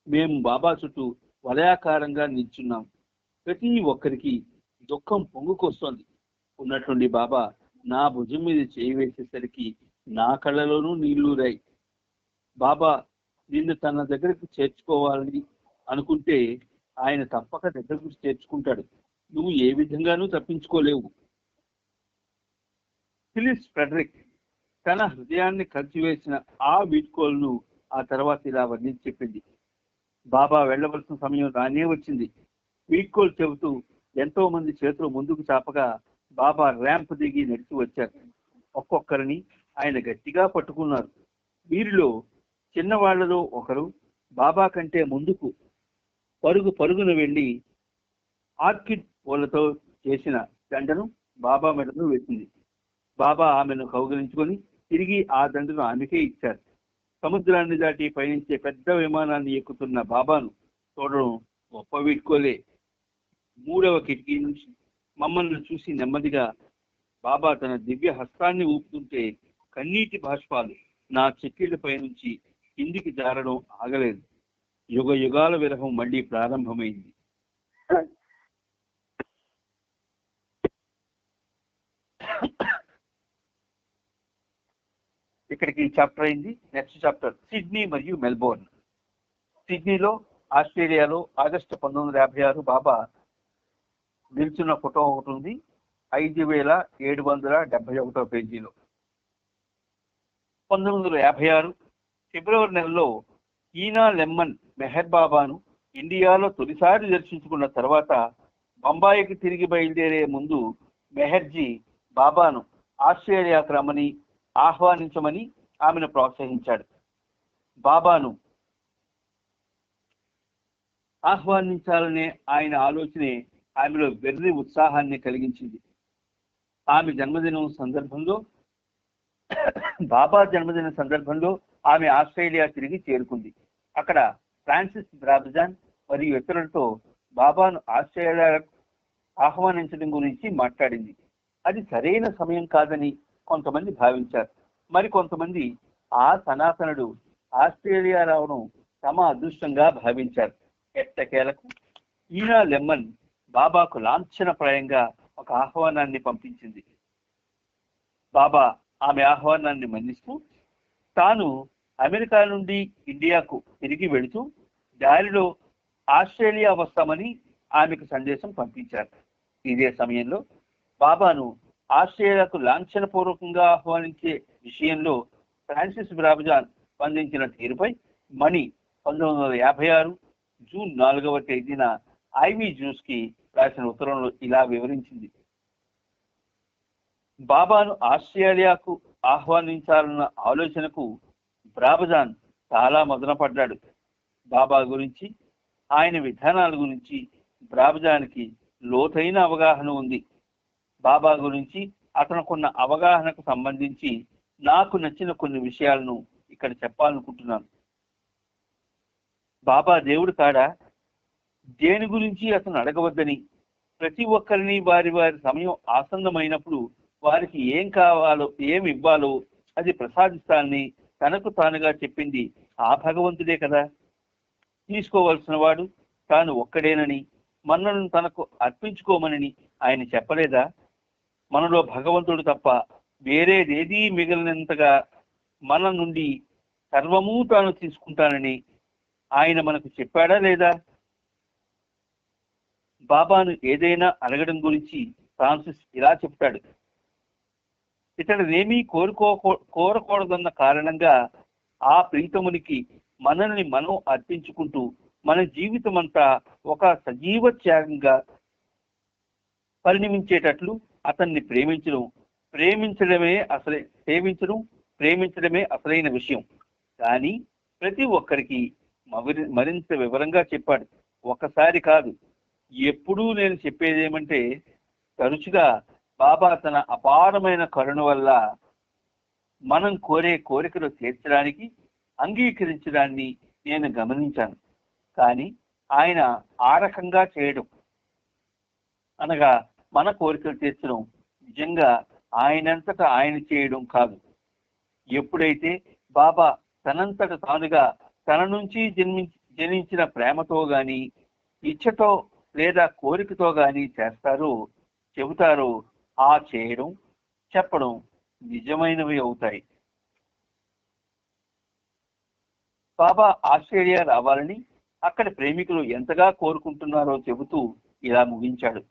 మేము బాబా చుట్టూ వలయాకారంగా నిల్చున్నాం. ప్రతి ఒక్కరికి దుఃఖం పొంగుకొస్తోంది. ఉన్నట్టుండి బాబా నా భుజం మీద చేయి వేసేసరికి నా కళ్ళలోనూ నీళ్లూరాయి. బాబా నిన్ను తన దగ్గరకు చేర్చుకోవాలని అనుకుంటే ఆయన తప్పక దగ్గరకు చేర్చుకుంటాడు. నువ్వు ఏ విధంగానూ తప్పించుకోలేవు. ఫిలిస్ ఫ్రెడరిక్ తన హృదయాన్ని కలిసివేసిన ఆ వీడ్కోలును ఆ తర్వాత ఇలా వర్ణించి చెప్పింది. బాబా వెళ్ళవలసిన సమయం రానే వచ్చింది. వీడ్కోలు చెబుతూ ఎంతో మంది చేతులు ముందుకు చాపగా బాబా ర్యాంప్ దిగి నడిచి వచ్చారు. ఒక్కొక్కరిని ఆయన గట్టిగా పట్టుకున్నారు. వీరిలో చిన్నవాళ్లలో ఒకరు బాబా కంటే ముందుకు పరుగున వెళ్ళి ఆర్కిడ్ పూలతో చేసిన దండను బాబా మెడను వేసింది. బాబా ఆమెను కౌగిలించుకొని తిరిగి ఆ దండను ఆమెకే ఇచ్చారు. సముద్రాన్ని దాటి పయనించే పెద్ద విమానాన్ని ఎక్కుతున్న బాబాను చూడడం గొప్ప వీడ్కోలే. 3వ కిటికీ నుంచి మమ్మల్ని చూసి నెమ్మదిగా బాబా తన దివ్య హస్తాన్ని ఊపుతుంటే కన్నీటి బాష్పాలు నా చెక్కిళ్లపై నుంచి కిందికి జారడం ఆగలేదు. యుగ యుగాల విరహం మళ్ళీ ప్రారంభమైంది. ఇక్కడికి చాప్టర్ అయింది. నెక్స్ట్ చాప్టర్ సిడ్నీ మరియు మెల్బోర్న్. సిడ్నీలో ఆస్ట్రేలియాలో ఆగస్టు 1956 బాబా నిల్చున్న ఫోటో ఒకటి ఉంది. 5771 పేజీలో. 1956 ఫిబ్రవరి నెలలో ఈనా లెమ్మన్ మెహర్ బాబాను ఇండియాలో తొలిసారి దర్శించుకున్న తర్వాత బొంబాయికి తిరిగి బయలుదేరే ముందు మెహర్జీ బాబాను ఆస్ట్రేలియాకు రమ్మని ఆహ్వానించమని ఆమెను ప్రోత్సహించాడు. బాబాను ఆహ్వానించాలనే ఆయన ఆలోచనే ఆమెలో వెర్రి ఉత్సాహాన్ని కలిగించింది. బాబా జన్మదిన సందర్భంలో ఆమె ఆస్ట్రేలియా తిరిగి చేరుకుంది. అక్కడ ఫ్రాన్సిస్ బ్రాబ్జాన్ మరియు ఇతరులతో బాబాను ఆస్ట్రేలియాకు ఆహ్వానించడం గురించి మాట్లాడింది. అది సరైన సమయం కాదని కొంతమంది భావించారు. మరికొంతమంది ఆ సనాతనుడు ఆస్ట్రేలియా రావడం తమ అదృష్టంగా భావించారు. ఎట్టకేలకు ఈనా లెమ్మన్ బాబాకు లాంఛనప్రాయంగా ఒక ఆహ్వానాన్ని పంపించింది. బాబా ఆమె ఆహ్వానాన్ని మన్నిస్తూ తాను అమెరికా నుండి ఇండియాకు తిరిగి వెళుతూ దారిలో ఆస్ట్రేలియా వస్తామని ఆమెకు సందేశం పంపించారు. ఇదే సమయంలో బాబాను ఆస్ట్రేలియాకు లాంఛనపూర్వకంగా ఆహ్వానించే విషయంలో ఫ్రాన్సిస్ బ్రాబ్జాన్ స్పందించిన తీరుపై మణి 1956 జూన్ 4వ తేదీన ఐవీ జ్యూస్ కి రాసిన ఉత్తరంలో ఇలా వివరించింది. బాబాను ఆస్ట్రేలియాకు ఆహ్వానించాలన్న ఆలోచనకు బ్రాబ్జాన్ చాలా మదనపడ్డాడు. బాబా గురించి, ఆయన విధానాల గురించి బ్రాబ్జాన్కి లోతైన అవగాహన ఉంది. బాబా గురించి అతనుకున్న అవగాహనకు సంబంధించి నాకు నచ్చిన కొన్ని విషయాలను ఇక్కడ చెప్పాలనుకుంటున్నాను. బాబా దేవుడు కాడా? దేని గురించి అతను అడగవద్దని, ప్రతి ఒక్కరిని వారి వారి సమయం ఆసన్నమైనప్పుడు వారికి ఏం కావాలో ఏమి ఇవ్వాలో అది ప్రసాదిస్తానని తనకు తానుగా చెప్పింది ఆ భగవంతుడే కదా. తీసుకోవలసిన వాడు తాను ఒక్కడేనని, మనలను తనకు అర్పించుకోమనని ఆయన చెప్పలేదా? మనలో భగవంతుడు తప్ప వేరేదేదీ మిగిలినంతగా మన నుండి సర్వమూ తాను తీసుకుంటానని ఆయన మనకు చెప్పాడా లేదా? బాబాను ఏదైనా అడగడం గురించి ఫ్రాన్సిస్ ఇలా చెప్తాడు. ఇతడినేమీ కోరకూడదన్న కారణంగా ఆ ప్రీతమునికి మనల్ని మనం అర్పించుకుంటూ మన జీవితం అంతా ఒక సజీవ త్యాగంగా పరిణమించేటట్లు అతన్ని ప్రేమించడమే అసలైన విషయం. కానీ ప్రతి ఒక్కరికి మరింత వివరంగా చెప్పాడు. ఒకసారి కాదు, ఎప్పుడూ నేను చెప్పేదేమంటే, తరచుగా బాబా తన అపారమైన కరుణ వల్ల మనం కోరే కోరికలు తీర్చడానికి అంగీకరించడాన్ని నేను గమనించాను. కానీ ఆయన ఆ రకంగా చేయడం, అనగా మన కోరికలు తీర్చడం, నిజంగా ఆయనంతటా ఆయన చేయడం కాదు. ఎప్పుడైతే బాబా తనంతట తానుగా తన నుంచి జనించిన ప్రేమతో గాని, ఇచ్చతో లేదా కోరికతో గాని చెబుతారో ఆ చేయడం, చెప్పడం నిజమైనవి అవుతాయి. బాబా ఆస్ట్రేలియా రావాలని అక్కడి ప్రేమికులు ఎంతగా కోరుకుంటున్నారో చెబుతూ ఇలా ముగించాడు.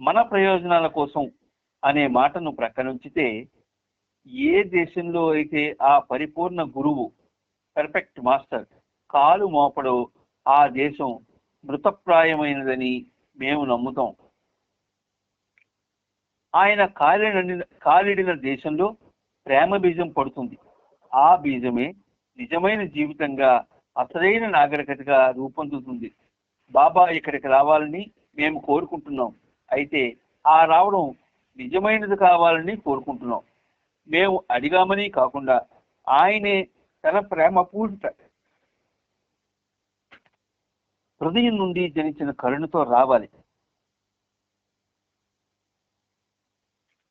మన ప్రయోజనాల కోసం అనే మాటను ప్రక్కనుంచితే, ఏ దేశంలో అయితే ఆ పరిపూర్ణ గురువు, పర్ఫెక్ట్ మాస్టర్ కాలు మోపడో ఆ దేశం మృతప్రాయమైనదని మేము నమ్ముతాం. ఆయన కాలిడిన దేశంలో ప్రేమ బీజం పడుతుంది. ఆ బీజమే నిజమైన జీవితంగా, అసలైన నాగరికతగా రూపొందుతుంది. బాబా ఇక్కడికి రావాలని మేము కోరుకుంటున్నాం. అయితే ఆ రావడం నిజమైనది కావాలని కోరుకుంటున్నాం. మేము అడిగామని కాకుండా ఆయనే తన ప్రేమపూరిత హృదయం నుండి జనించిన కరుణతో రావాలి.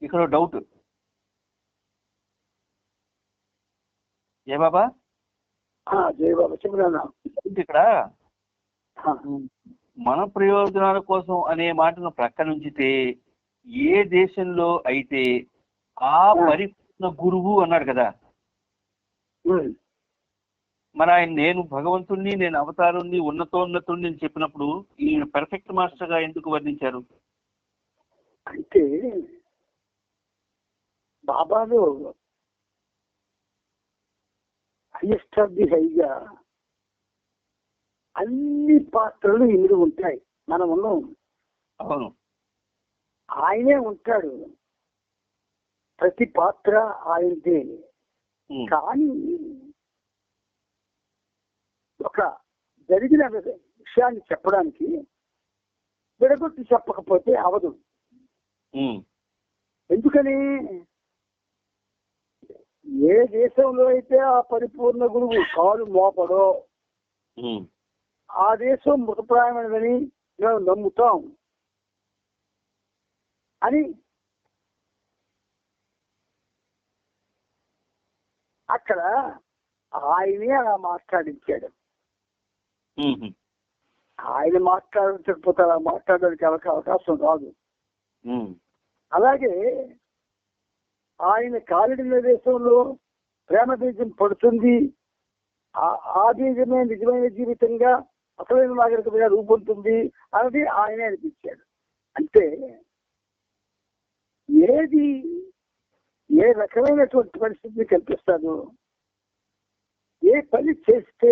ఇక్కడ డౌట్, ఏ బాబా? జయ బాబా చెప్పినా. ఇక్కడ మన ప్రయోజనాల కోసం అనే మాటను ప్రక్కనుంచితే, ఏ దేశంలో అయితే ఆ పరిపూర్ణ గురువు అన్నాడు కదా, మరి ఆయన నేను భగవంతుణ్ణి, నేను అవతారుణ్ణి, ఉన్నతోన్నతుణ్ణి అని చెప్పినప్పుడు ఈయన పర్ఫెక్ట్ మాస్టర్ గా ఎందుకు వర్ణించారు? అంటే బాబాలో హైయెస్ట్ ఆఫ్ ది హైగా అన్ని పాత్రలు ఇందులో ఉంటాయి. మనం ఉన్నాం, అవును, ఆయనే ఉంటాడు, ప్రతి పాత్ర ఆయనదే. కానీ ఒక జరిగిన విషయాన్ని చెప్పడానికి విడగొట్టి చెప్పకపోతే అవదు. ఎందుకని? ఏ దేశంలో అయితే ఆ పరిపూర్ణ గురువు కాలు మోపడో ఆ దేశం మృతప్రాయమైనదని మేము నమ్ముతాం అని అక్కడ ఆయనే అలా మాట్లాడించాడు. ఆయన మాట్లాడకపోతే అలా మాట్లాడడానికి అవకాశం రాదు. అలాగే ఆయన కాలిడిన దేశంలో ప్రేమ బీజం పడుతుంది, ఆ బీజమే నిజమైన జీవితంగా, అసలైన నాగరికతగా రూపొందుతుంది అన్నది ఆయనే అనిపించాడు. అంటే ఏది ఏ రకమైనటువంటి పరిస్థితిని కల్పిస్తాడో, ఏ పని చేస్తే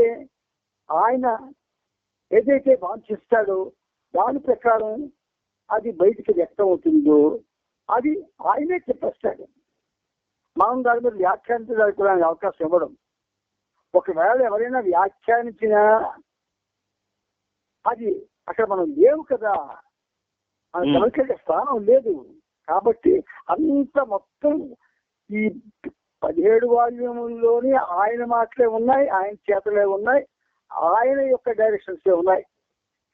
ఆయన ఏదైతే వాంఛిస్తాడో దాని ప్రకారం అది బయటికి వ్యక్తం అవుతుందో అది ఆయనే చెప్పేస్తాడు. మనం దాని మీద వ్యాఖ్యానించడానికి అవకాశం ఇవ్వడం. ఒకవేళ ఎవరైనా వ్యాఖ్యానించినా అది అక్కడ మనం లేవు కదా, మన తలకెళ్ళే స్థానం లేదు. కాబట్టి అంత మొత్తం ఈ 17 వాల్యూముల్లోని ఆయన మాటలే ఉన్నాయి, ఆయన చేతలే ఉన్నాయి, ఆయన యొక్క డైరెక్షన్సే ఉన్నాయి.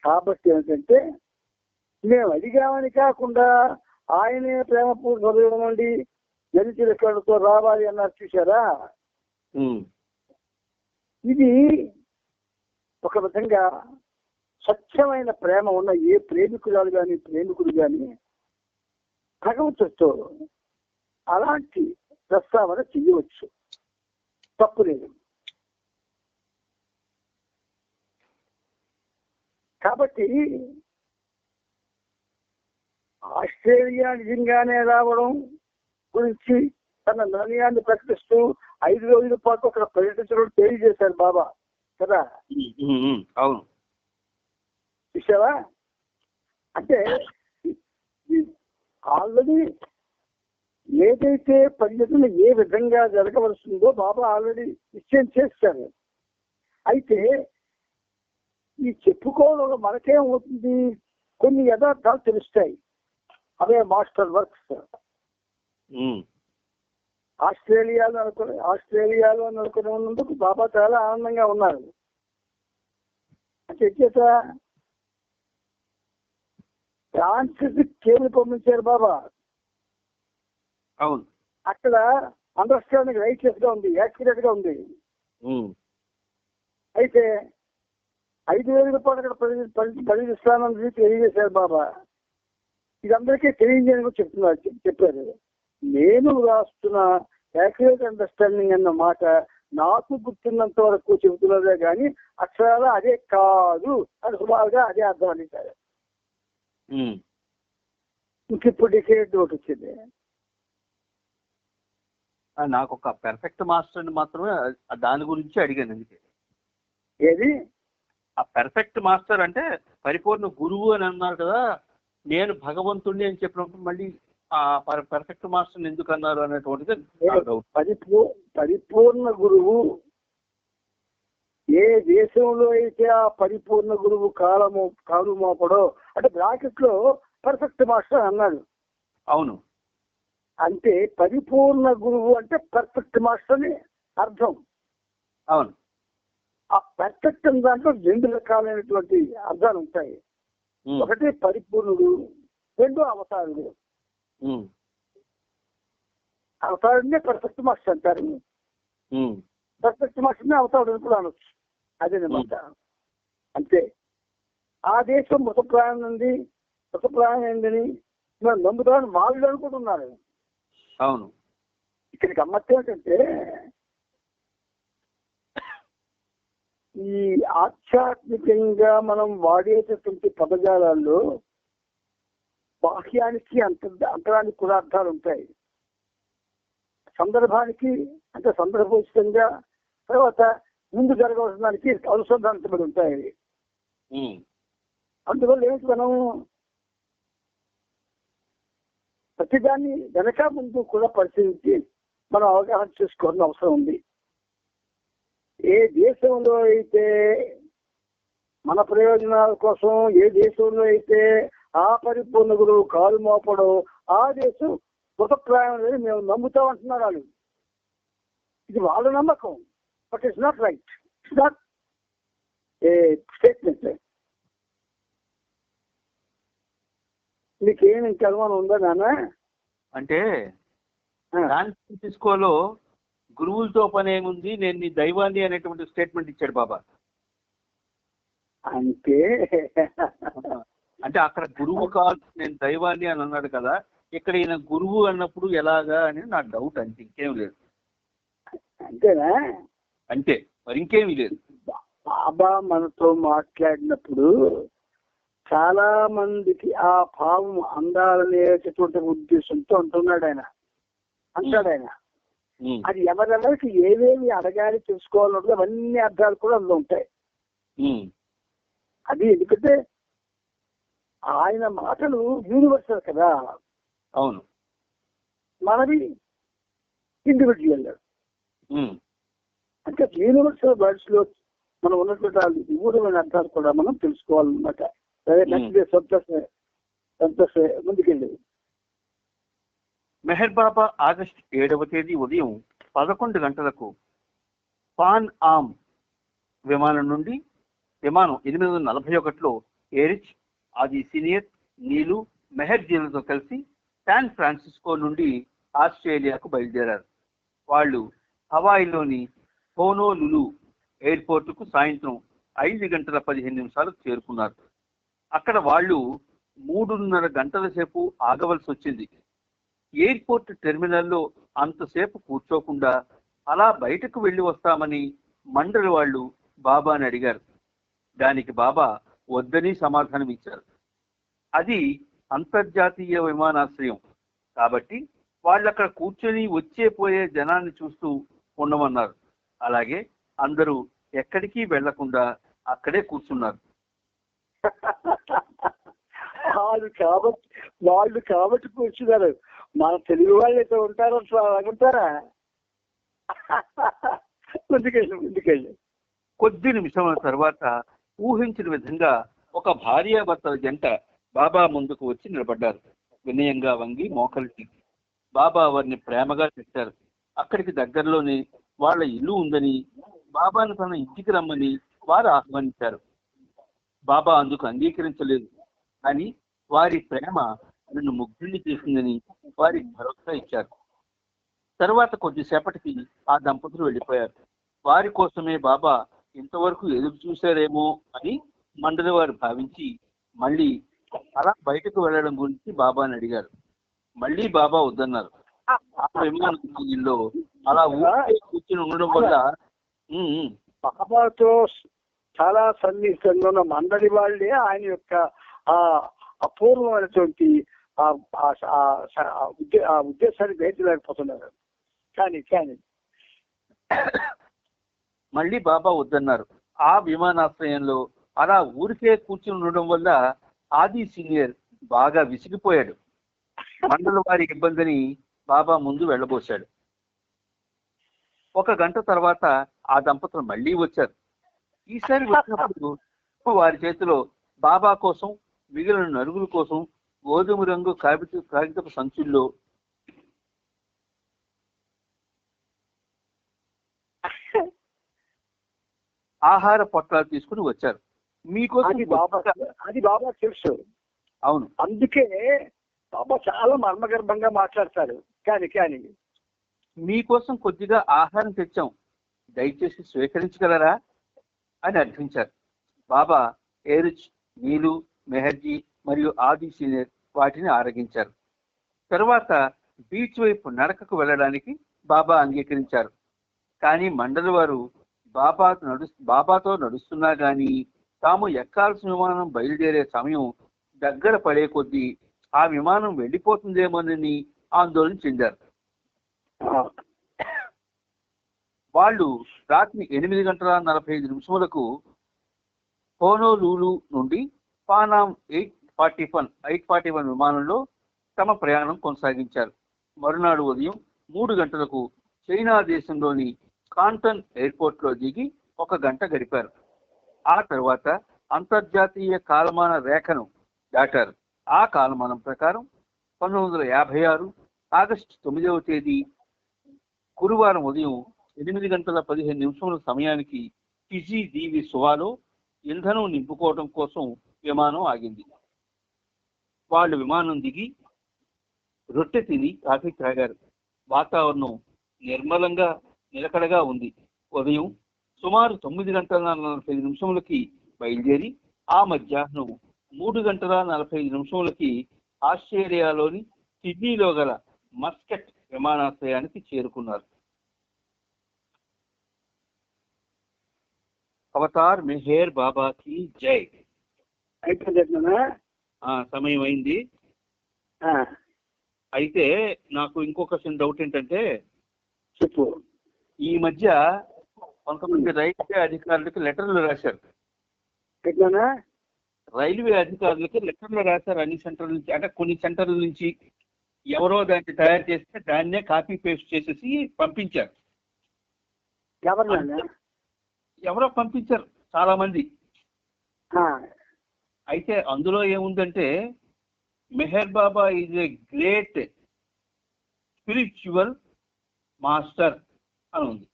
కాబట్టి ఏంటంటే మేము అడిగామని కాకుండా ఆయనే ప్రేమపూర్ణ హృదయం నుండి జనించిన కళ్ళతో రావాలి అన్నారు, చూశారా? ఇది ఒక విధంగా స్వచ్ఛమైన ప్రేమ ఉన్న ఏ ప్రేమికురాలు కానీ ప్రేమికుడు కానీ భగవంతుడితో అలాంటి ప్రస్తావన చెయ్యవచ్చు, తప్పు లేదు. కాబట్టి ఆస్ట్రేలియా నిజంగానే రావడం గురించి తన నిర్ణయాన్ని ప్రకటిస్తూ 5 రోజుల పాటు అక్కడ పర్యటించడం తెలియజేశారు బాబా కదా. అవును, చూసావా? అంటే ఆల్రెడీ ఏదైతే పర్యటన ఏ విధంగా జరగవలసిందో బాబా ఆల్రెడీ నిశ్చయం చేస్తారు. అయితే ఈ చెప్పుకోవడంలో మనకేమవుతుంది, కొన్ని యథార్థాలు తెలుస్తాయి. అవే మాస్టర్ వర్క్స్. ఆస్ట్రేలియాలో అనుకుని ఉన్నందుకు బాబా చాలా ఆనందంగా ఉన్నారు. అంటే చేత ఫ్రాన్సిస్ కేబుల్ పంపించారు బాబా. అవును, అక్కడ అండర్స్టాండింగ్ రైట్లెస్ గా ఉంది, యాక్యురేట్ గా ఉంది. అయితే 5,000 రూపాయలు అక్కడ పరిగణిస్తానని తెలియజేశారు బాబా. ఇదందరికీ తెలియజేయని చెప్పారు. నేను రాస్తున్న యాక్యురేట్ అండర్స్టాండింగ్ అన్న మాట నాకు గుర్తున్నంత వరకు చెబుతున్నదే కానీ అక్షరాల అదే కాదు అని సుమారుగా అదే అర్థం అంటారు. ఇంకిప్పుడు డికేట్ ఒకటి వచ్చింది. నాకు ఒక పెర్ఫెక్ట్ మాస్టర్ మాత్రమే దాని గురించి అడిగాను. అందుకే ఏది ఆ పెర్ఫెక్ట్ మాస్టర్ అంటే పరిపూర్ణ గురువు అని అన్నారు కదా, నేను భగవంతుడిని అని చెప్పినప్పుడు మళ్ళీ ఆ పెర్ఫెక్ట్ మాస్టర్ ఎందుకు అన్నారు అనేటువంటిది పరిపూర్ణ గురువు ఏ దేశంలో అయితే ఆ పరిపూర్ణ గురువు కాలు మోపడో అంటే బ్రాకెట్ లో పర్ఫెక్ట్ మాస్టర్ అన్నాడు. అవును, అంటే పరిపూర్ణ గురువు అంటే పర్ఫెక్ట్ మాస్టర్ అని అర్థం. అవును, ఆ పర్ఫెక్ట్ దాంట్లో 2 రకాలైనటువంటి అర్థాలు ఉంటాయి. ఒకటి పరిపూర్ణుడు, 2 అవతారుడు. అవతారుడినే పర్ఫెక్ట్ మాస్టర్ అంటారు. పర్ఫెక్ట్ మాస్టర్ని అవతారుడు కూడా అనొచ్చు. అదేనమాట. అంతే. ఆ దేశం మృతప్రాయం నుండి మృతప్రాయం ఏంటని మనం నమ్ముతామని వాళ్ళు అనుకుంటున్నారు. అవును, ఇక్కడికి గమ్మత్తు ఏంటంటే ఈ ఆధ్యాత్మికంగా మనం వాడేటటువంటి పదజాలాల్లో బాహ్యానికి అంతరానికి కూడా అర్థాలు ఉంటాయి. సందర్భానికి అంటే సందర్భోచితంగా, తర్వాత ముందు జరగవలసిన దానికి అనుసంధానించబడి ఉంటాయి. అందువల్ల ఏంటి, మనం ప్రతిదాన్ని వెనక ముందు కూడా పరిశీలించి మనం అవగాహన చేసుకోవాల్సిన అవసరం ఉంది. ఏ దేశంలో అయితే మన ప్రయోజనాల కోసం, ఏ దేశంలో అయితే ఆ పరిపూర్ణ గురువు కాలు మోపడం, ఆ దేశం మృతప్రాయం అనేది మేము నమ్ముతామంటున్నారు వాళ్ళు. ఇది వాళ్ళ నమ్మకం, but it's not right. It's not a statement. మీకేం ఇంకా అనుమానం ఉందా నాన్న? అంటే శాన్ ఫ్రాన్సిస్కోలో గురువులతో పని ఏముంది, నేను నీ దైవాన్ని అనేటువంటి స్టేట్మెంట్ ఇచ్చాడు బాబా. అంటే అంటే అక్కడ గురువు కాదు, నేను దైవాన్ని అని అన్నాడు కదా, ఇక్కడ ఈయన గురువు అన్నప్పుడు ఎలాగా అని నా డౌట్. అంతే, ఇంకేం లేదు. అంతేనా? అంతే, మరి ఇంకేమీ లేదు. బాబా మనతో మాట్లాడినప్పుడు చాలా మందికి ఆ భావం అందాలనేటటువంటి ఉద్దేశంతో అంటున్నాడు ఆయన. అది ఎవరెవరికి ఏవేమి అడగాలి తెలుసుకోవాలన్నప్పుడు అవన్నీ అర్థాలు కూడా అందులో ఉంటాయి. అది ఎందుకంటే ఆయన మాటలు యూనివర్సల్ కదా. అవును, మనవి ఇండివిజువల్. అంటే యూనివర్సల్ వర్డ్స్ లో మనం ఉన్నటువంటి వివిధమైన అర్థాలు కూడా మనం తెలుసుకోవాలన్నమాట. సంతోష ముందుకెళ్ళి మెహర్ బాబా ఆగస్టు 7వ తేదీ ఉదయం 11 గంటలకు పాన్ ఆమ్ విమానం 841లో ఎరిచ్, ఆది సీనియర్, నీలు, మెహర్ జీలతో కలిసి శాన్ ఫ్రాన్సిస్కో నుండి ఆస్ట్రేలియాకు బయలుదేరారు. వాళ్ళు హవాయిలోని హోనోలులు ఎయిర్పోర్టుకు సాయంత్రం 5:15 చేరుకున్నారు. అక్కడ వాళ్ళు 3:30 గంటల సేపు ఆగవలసి వచ్చింది. ఎయిర్పోర్ట్ టెర్మినల్లో అంతసేపు కూర్చోకుండా అలా బయటకు వెళ్ళి వస్తామని మండలి వాళ్ళు బాబాని అడిగారు. దానికి బాబా వద్దని సమాధానం ఇచ్చారు. అది అంతర్జాతీయ విమానాశ్రయం కాబట్టి వాళ్ళు అక్కడ కూర్చొని వచ్చే పోయే జనాన్ని చూస్తూ ఉండమన్నారు. అలాగే అందరూ ఎక్కడికి వెళ్లకుండా అక్కడే కూర్చున్నారు. వాళ్ళు కాబట్టి కూర్చున్నారు. మన తెలుగు వాళ్ళు అయితే ఉంటారు అనుకుంటారా? ముందుకెళ్ళి కొద్ది నిమిషముల తర్వాత ఊహించిన విధంగా ఒక భార్యాభర్తల జంట బాబా ముందుకు వచ్చి నిలబడ్డారు. వినయంగా వంగి మోకలికి బాబా వారిని ప్రేమగా పెట్టారు. అక్కడికి దగ్గరలోనే వాళ్ళ ఇల్లు ఉందని, బాబాను తన ఇంటికి రమ్మని వారు ఆహ్వానించారు. బాబా అందుకు అంగీకరించలేదు. కానీ వారి ప్రేమ నన్ను ముగ్ధుల్ని చేసిందని వారికి భరోసా ఇచ్చారు. తర్వాత కొద్దిసేపటికి ఆ దంపతులు వెళ్ళిపోయారు. వారి కోసమే బాబా ఇంతవరకు ఎదురు చూశారేమో అని మండలి వారు భావించి మళ్ళీ అలా బయటకు వెళ్ళడం గురించి బాబాని అడిగారు. మళ్ళీ బాబా వద్దన్నారు. ఆ విమానంలో అలా ఊరికే కూర్చుని ఉండడం వల్ల బాబాతో చాలా సన్నిహితంగా ఉన్న మండలి వాళ్ళే ఆయన యొక్క అపూర్వమైనటువంటి ఉద్దేశాన్ని గ్రహించలేకపోతున్నారు. కానీ మళ్ళీ బాబా వద్దన్నారు. ఆ విమానాశ్రయంలో అలా ఊరికే కూర్చుని ఉండడం వల్ల ఆది సీనియర్ బాగా విసిగిపోయాడు. మండలి వారి ఇబ్బందిని బాబా ముందు వెళ్ళబోశాడు. 1 గంట తర్వాత ఆ దంపతులు మళ్ళీ వచ్చారు. ఈసారి వచ్చినప్పుడు వారి చేతిలో బాబా కోసం, మిగిలిన నలుగురు కోసం గోధుమ రంగు కాగితపు సంచుల్లో ఆహార పొట్లాలు తీసుకుని వచ్చారు. మీకోసం అది బాబా తెలుసు. అవును, అందుకే బాబా చాలా మర్మగర్భంగా మాట్లాడతారు. కానీ మీకోసం కొద్దిగా ఆహారం తెచ్చాం, దయచేసి స్వీకరించగలరా అని అర్థించారు. బాబా ఏరుచ్, నీలు, మెహర్జీ మరియు ఆది సీనియర్ వాటిని ఆరగించారు. తరువాత బీచ్ వైపు నడకకు వెళ్ళడానికి బాబా అంగీకరించారు. కానీ మండలి వారు బాబాతో నడుస్తున్నా గాని తాము ఎక్కాల్సిన విమానం బయలుదేరే సమయం దగ్గర పడే కొద్దీ ఆ విమానం వెళ్ళిపోతుందేమోనని ఆందోళన చెందారు. వాళ్ళు రాత్రి 8:45 హోనోలూలు నుండి పానాం 841 విమానంలో తమ ప్రయాణం కొనసాగించారు. మరునాడు ఉదయం 3 గంటలకు చైనా దేశంలోని కాంటన్ ఎయిర్పోర్ట్ లో దిగి 1 గంట గడిపారు. ఆ తర్వాత అంతర్జాతీయ కాలమాన రేఖను దాటారు. ఆ కాలమానం ప్రకారం 1956 ఆగస్టు 9వ తేదీ గురువారం ఉదయం 8:15 సమయానికి ఫిజీ దీవి సువాలో ఇంధనం నింపుకోవడం కోసం విమానం ఆగింది. వాళ్ళు విమానం దిగి రొట్టె తిని కాఫీ తాగారు. వాతావరణం నిర్మలంగా నిలకడగా ఉంది. ఉదయం సుమారు 9:45 బయలుదేరి ఆ మధ్యాహ్నం 3:45 ఆస్ట్రేలియాలోని సిడ్నీలో గల మస్కట్ విమానాశ్రయానికి చేరుకున్నారు. అవతార్ మెహర్ బాబాకి జై. సమయం అయింది. అయితే నాకు ఇంకొక డౌట్ ఏంటంటే, చెప్పు. ఈ మధ్య కొంతమంది రైల్వే అధికారులకి లెటర్లు రాశారు. రైల్వే అధికారులకి లెటర్లు రాశారు అన్ని సెంటర్ల నుంచి. అంటే కొన్ని సెంటర్ల నుంచి ఎవరో దాన్ని తయారు చేస్తే దాన్నే కాపీ పేస్ట్ చేసేసి పంపించారు. ఎవరో పంపించారు చాలా మంది. అయితే అందులో ఏముందంటే, Meher Baba is a great spiritual master అని ఉంది.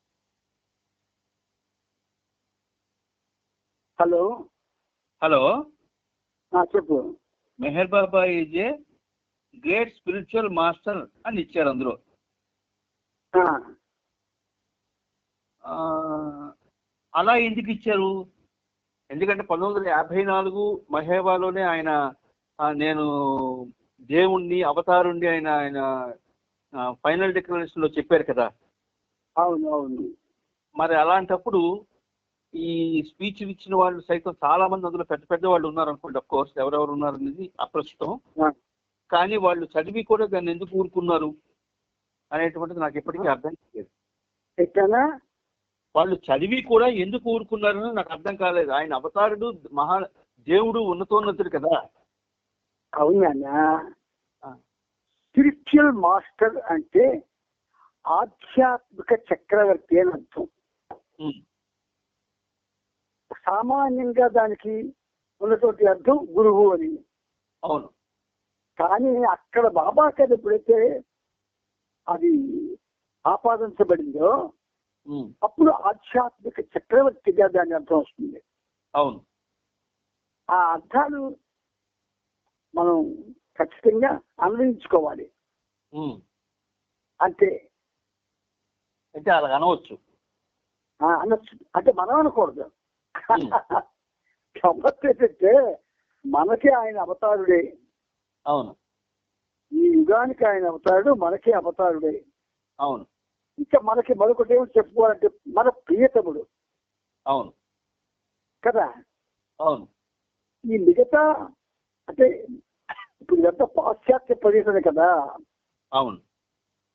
హలో చెప్పు. Meher Baba is a great spiritual master అని ఇచ్చారు అందులో. అలా ఎందుకు ఇచ్చారు? ఎందుకంటే 1954 మహేవాలోనే ఆయన నేను దేవుణ్ణి, అవతారుణ్ణి ఆయన ఫైనల్ డిక్లరేషన్ లో చెప్పారు కదా. అవును. మరి అలాంటప్పుడు ఈ స్పీచ్ ఇచ్చిన వాళ్ళు సైతం చాలా మంది అందులో పెద్ద పెద్ద వాళ్ళు ఉన్నారు అనుకోండి. అఫ్ కోర్స్ ఎవరెవరు ఉన్నారు అనేది అప్రస్తుతం. కానీ వాళ్ళు చదివి కూడా దాన్ని ఎందుకు ఊరుకున్నారు అనేటువంటిది నాకు ఎప్పటికీ అర్థం కాలేదు. వాళ్ళు చదివి కూడా ఎందుకు ఊరుకున్నారని నాకు అర్థం కాలేదు. ఆయన అవతారుడు, దేవుడు, ఉన్నతోన్నతుడు కదా. అవునా? ఆ. స్పిరిచువల్ మాస్టర్ అంటే ఆధ్యాత్మిక చక్రవర్తి అని అర్థం. సామాన్యంగా దానికి ఉన్నటువంటి అర్థం గురువు అని. అవును. కానీ అక్కడ బాబా కథ ఎప్పుడైతే అది ఆపాదించబడిందో అప్పుడు ఆధ్యాత్మిక చక్రవర్తిగా దాని అర్థం వస్తుంది. అవును. ఆ అర్థాలు మనం ఖచ్చితంగా అన్వయించుకోవాలి. అంటే అయితే అలా అనవచ్చు, అనొచ్చు. అంటే మనం అనకూడదు. గమ్మత్తు ఏంటంటే మనకి ఆయన అవతారుడే. అవును. ఈ యుగానికి ఆయన అవతారుడు, మనకి అవతారుడే. అవును. ఇంకా మనకి మరొకటి ఏమో చెప్పుకోవాలంటే మన ప్రియతముడు. అవును కదా. అవును. ఈ మిగతా అంటే ఇప్పుడు ఇదంతా పాశ్చాత్య పర్యటన కదా. అవును.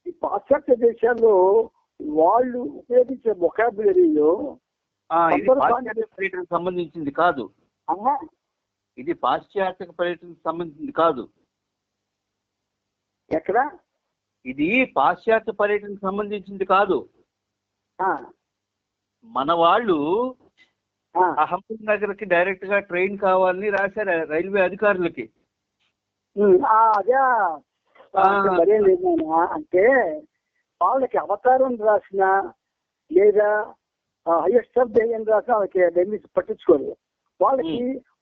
ఈ పాశ్చాత్య దేశాల్లో వాళ్ళు ఉపయోగించే వొకాబులరీలో ఇది పాశ్చాత్య పర్యటనకు సంబంధించింది కాదు. ఇది పాశ్చాత్య పర్యటనకు సంబంధించింది కాదు. ఎక్కడ? ఇది పాశ్చాత్య పర్యటనకు సంబంధించింది కాదు. మన వాళ్ళు అహ్మద్నగర్ కి డైరెక్ట్ గా ట్రైన్ కావాలని రాశారు రైల్వే అధికారులకి. అదే మరేం లేదు అంటే వాళ్ళకి అవతారం రాసిన లేదా హైయెస్ట్ ఆఫ్ డే అని రాసిన వాళ్ళకి అవన్నీ పట్టించుకోరు. వాళ్ళకి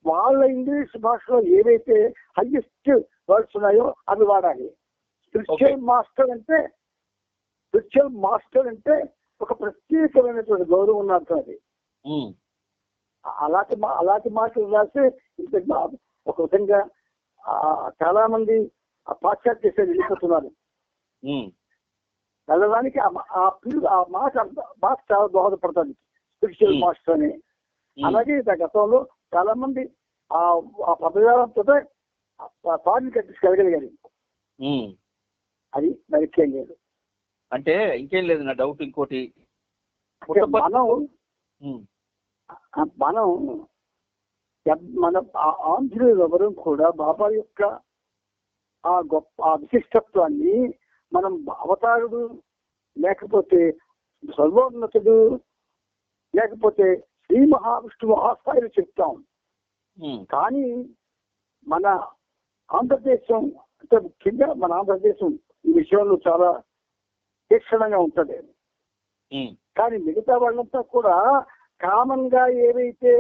వాళ్ళ ఇంగ్లీష్ భాషలో ఏవైతే హైయెస్ట్ వర్డ్స్ ఉన్నాయో అవి వాడాలి. స్పిరిచువల్ మాస్టర్ అంటే ఒక ప్రత్యేకమైనటువంటి గౌరవం ఉన్న అర్థం అది. అలాంటి మాటలు రాసి ఒక విధంగా చాలా మంది పాశ్చాత్య దేశాలు వెళ్ళిపోతున్నారు. వెళ్ళడానికి ఆ మాట చాలా దోహదపడుతుంది స్పిరిచువల్ మాస్టర్ అని. అలాగే గతంలో చాలా మంది ఆ పదజాలంతో ఫారిన్ కంట్రీస్ వెళ్ళగలిగారు. అది మరికేం లేదు. అంటే ఇంకేం లేదు. నా డౌట్ ఇంకోటి, మనం మన ఆంధ్రులు ఎవరు కూడా బాబా యొక్క ఆ విశిష్టత్వాన్ని మనం అవతారుడు లేకపోతే సర్వోన్నతుడు లేకపోతే శ్రీ మహావిష్ణువు ఆస్థాయిలో చెప్తాం. కానీ మన ఆంధ్రదేశం అంటే ముఖ్యంగా మన ఆంధ్రదేశం ఈ విషయంలో చాలా తీక్షణంగా ఉంటుంది. కానీ మిగతా వాళ్ళంతా కూడా కామన్ గా ఏవైతే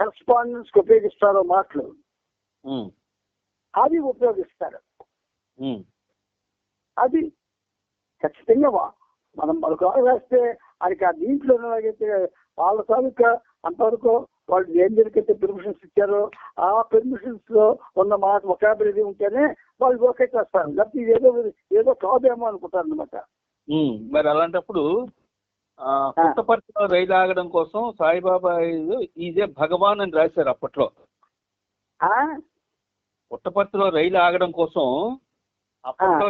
కరస్పాండెన్స్ కి ఉపయోగిస్తారో మాటలు అవి ఉపయోగిస్తారు. అది ఖచ్చితంగా మనం మరొక రాస్తే అది దీంట్లో వాళ్ళ తాలూకా అంతవరకు వాళ్ళు ఏం జరిగితే పెర్మిషన్స్ ఇచ్చారో ఆ పెర్మిషన్స్ లో ఉన్న మాట వొకాబులరీ ఉంటేనే వాళ్ళు ఓకే చేస్తారు. లేకపోతే ఏదో కాదేమో అనుకుంటారు అనమాట. మరి అలాంటప్పుడు పుట్టపర్తిలో రైలు ఆగడం కోసం సాయిబాబా ఈజే భగవాన్ అని రాశారు అప్పట్లో. పుట్టపర్తిలో రైలు ఆగడం కోసం అప్పట్లో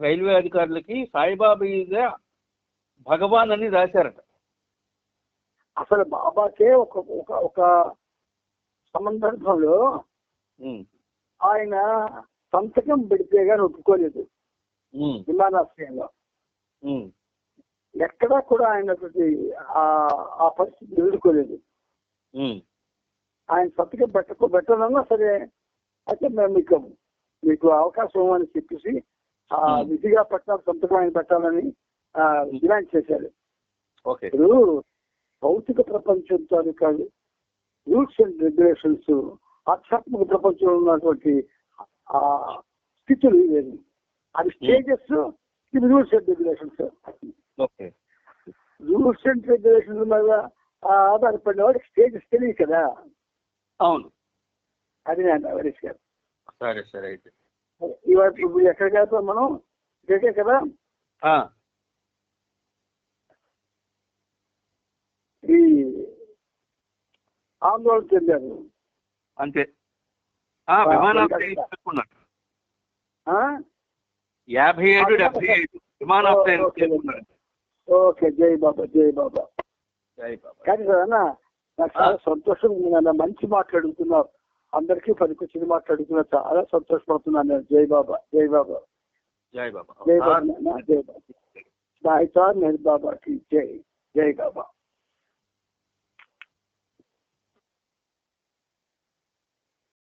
రైల్వే అధికారులకి సాయిబాబా ఈజే భగవాన్ అని రాశారట. అసలు బాబాకే ఒక సందర్భంలో ఆయన సంతకం పెడితే గాని ఒప్పుకోలేదు విమానాశ్రయంలో. ఎక్కడా కూడా ఆయన ఆ పరిస్థితి ఎదుర్కోలేదు. ఆయన సంతకం పెట్టనన్నా సరే అయితే మేము మీకు అవకాశం అని చెప్పేసి విధిగా సంతకం ఆయన పెట్టాలని డిమాండ్ చేశారు. ఇప్పుడు భౌతిక ప్రపంచం కాదు రూల్స్ అండ్ రెగ్యులేషన్స్, ఆధ్యాత్మిక ప్రపంచంలో ఉన్నటువంటి స్థితులు లేదు. అది స్టేజెస్, ఇది rules and regulations. Rules and regulations మీద ఆధారపడిన వాడికి స్టేజెస్ తెలియదు కదా. అవును, అది నేను హరీష్ గారు. సరే సరే. అయితే ఇవాళ ఇప్పుడు ఎక్కడికి వెళ్తాం మనం? ఇక్కడికే కదా. ఈ ఆందోళన చెందారు అంతే. విమానాశ్రయం 57-75 విమానాశ్రయం. ఓకే, జై బాబా, జై బాబా, జై బాబా. కానీ సార్ అన్న నాకు చాలా సంతోషంగా ఉంది. మంచి మాట్లాడుతున్నారు. అందరికీ పనికొచ్చిన మాట్లాడుతున్నా చాలా సంతోషపడుతున్నాను నేను. జై బాబా, జై బాబా, జై బాబా. జై బాబా, జై బాబా. సాయితా మెహర్ బాబాకి జై, జై బాబా.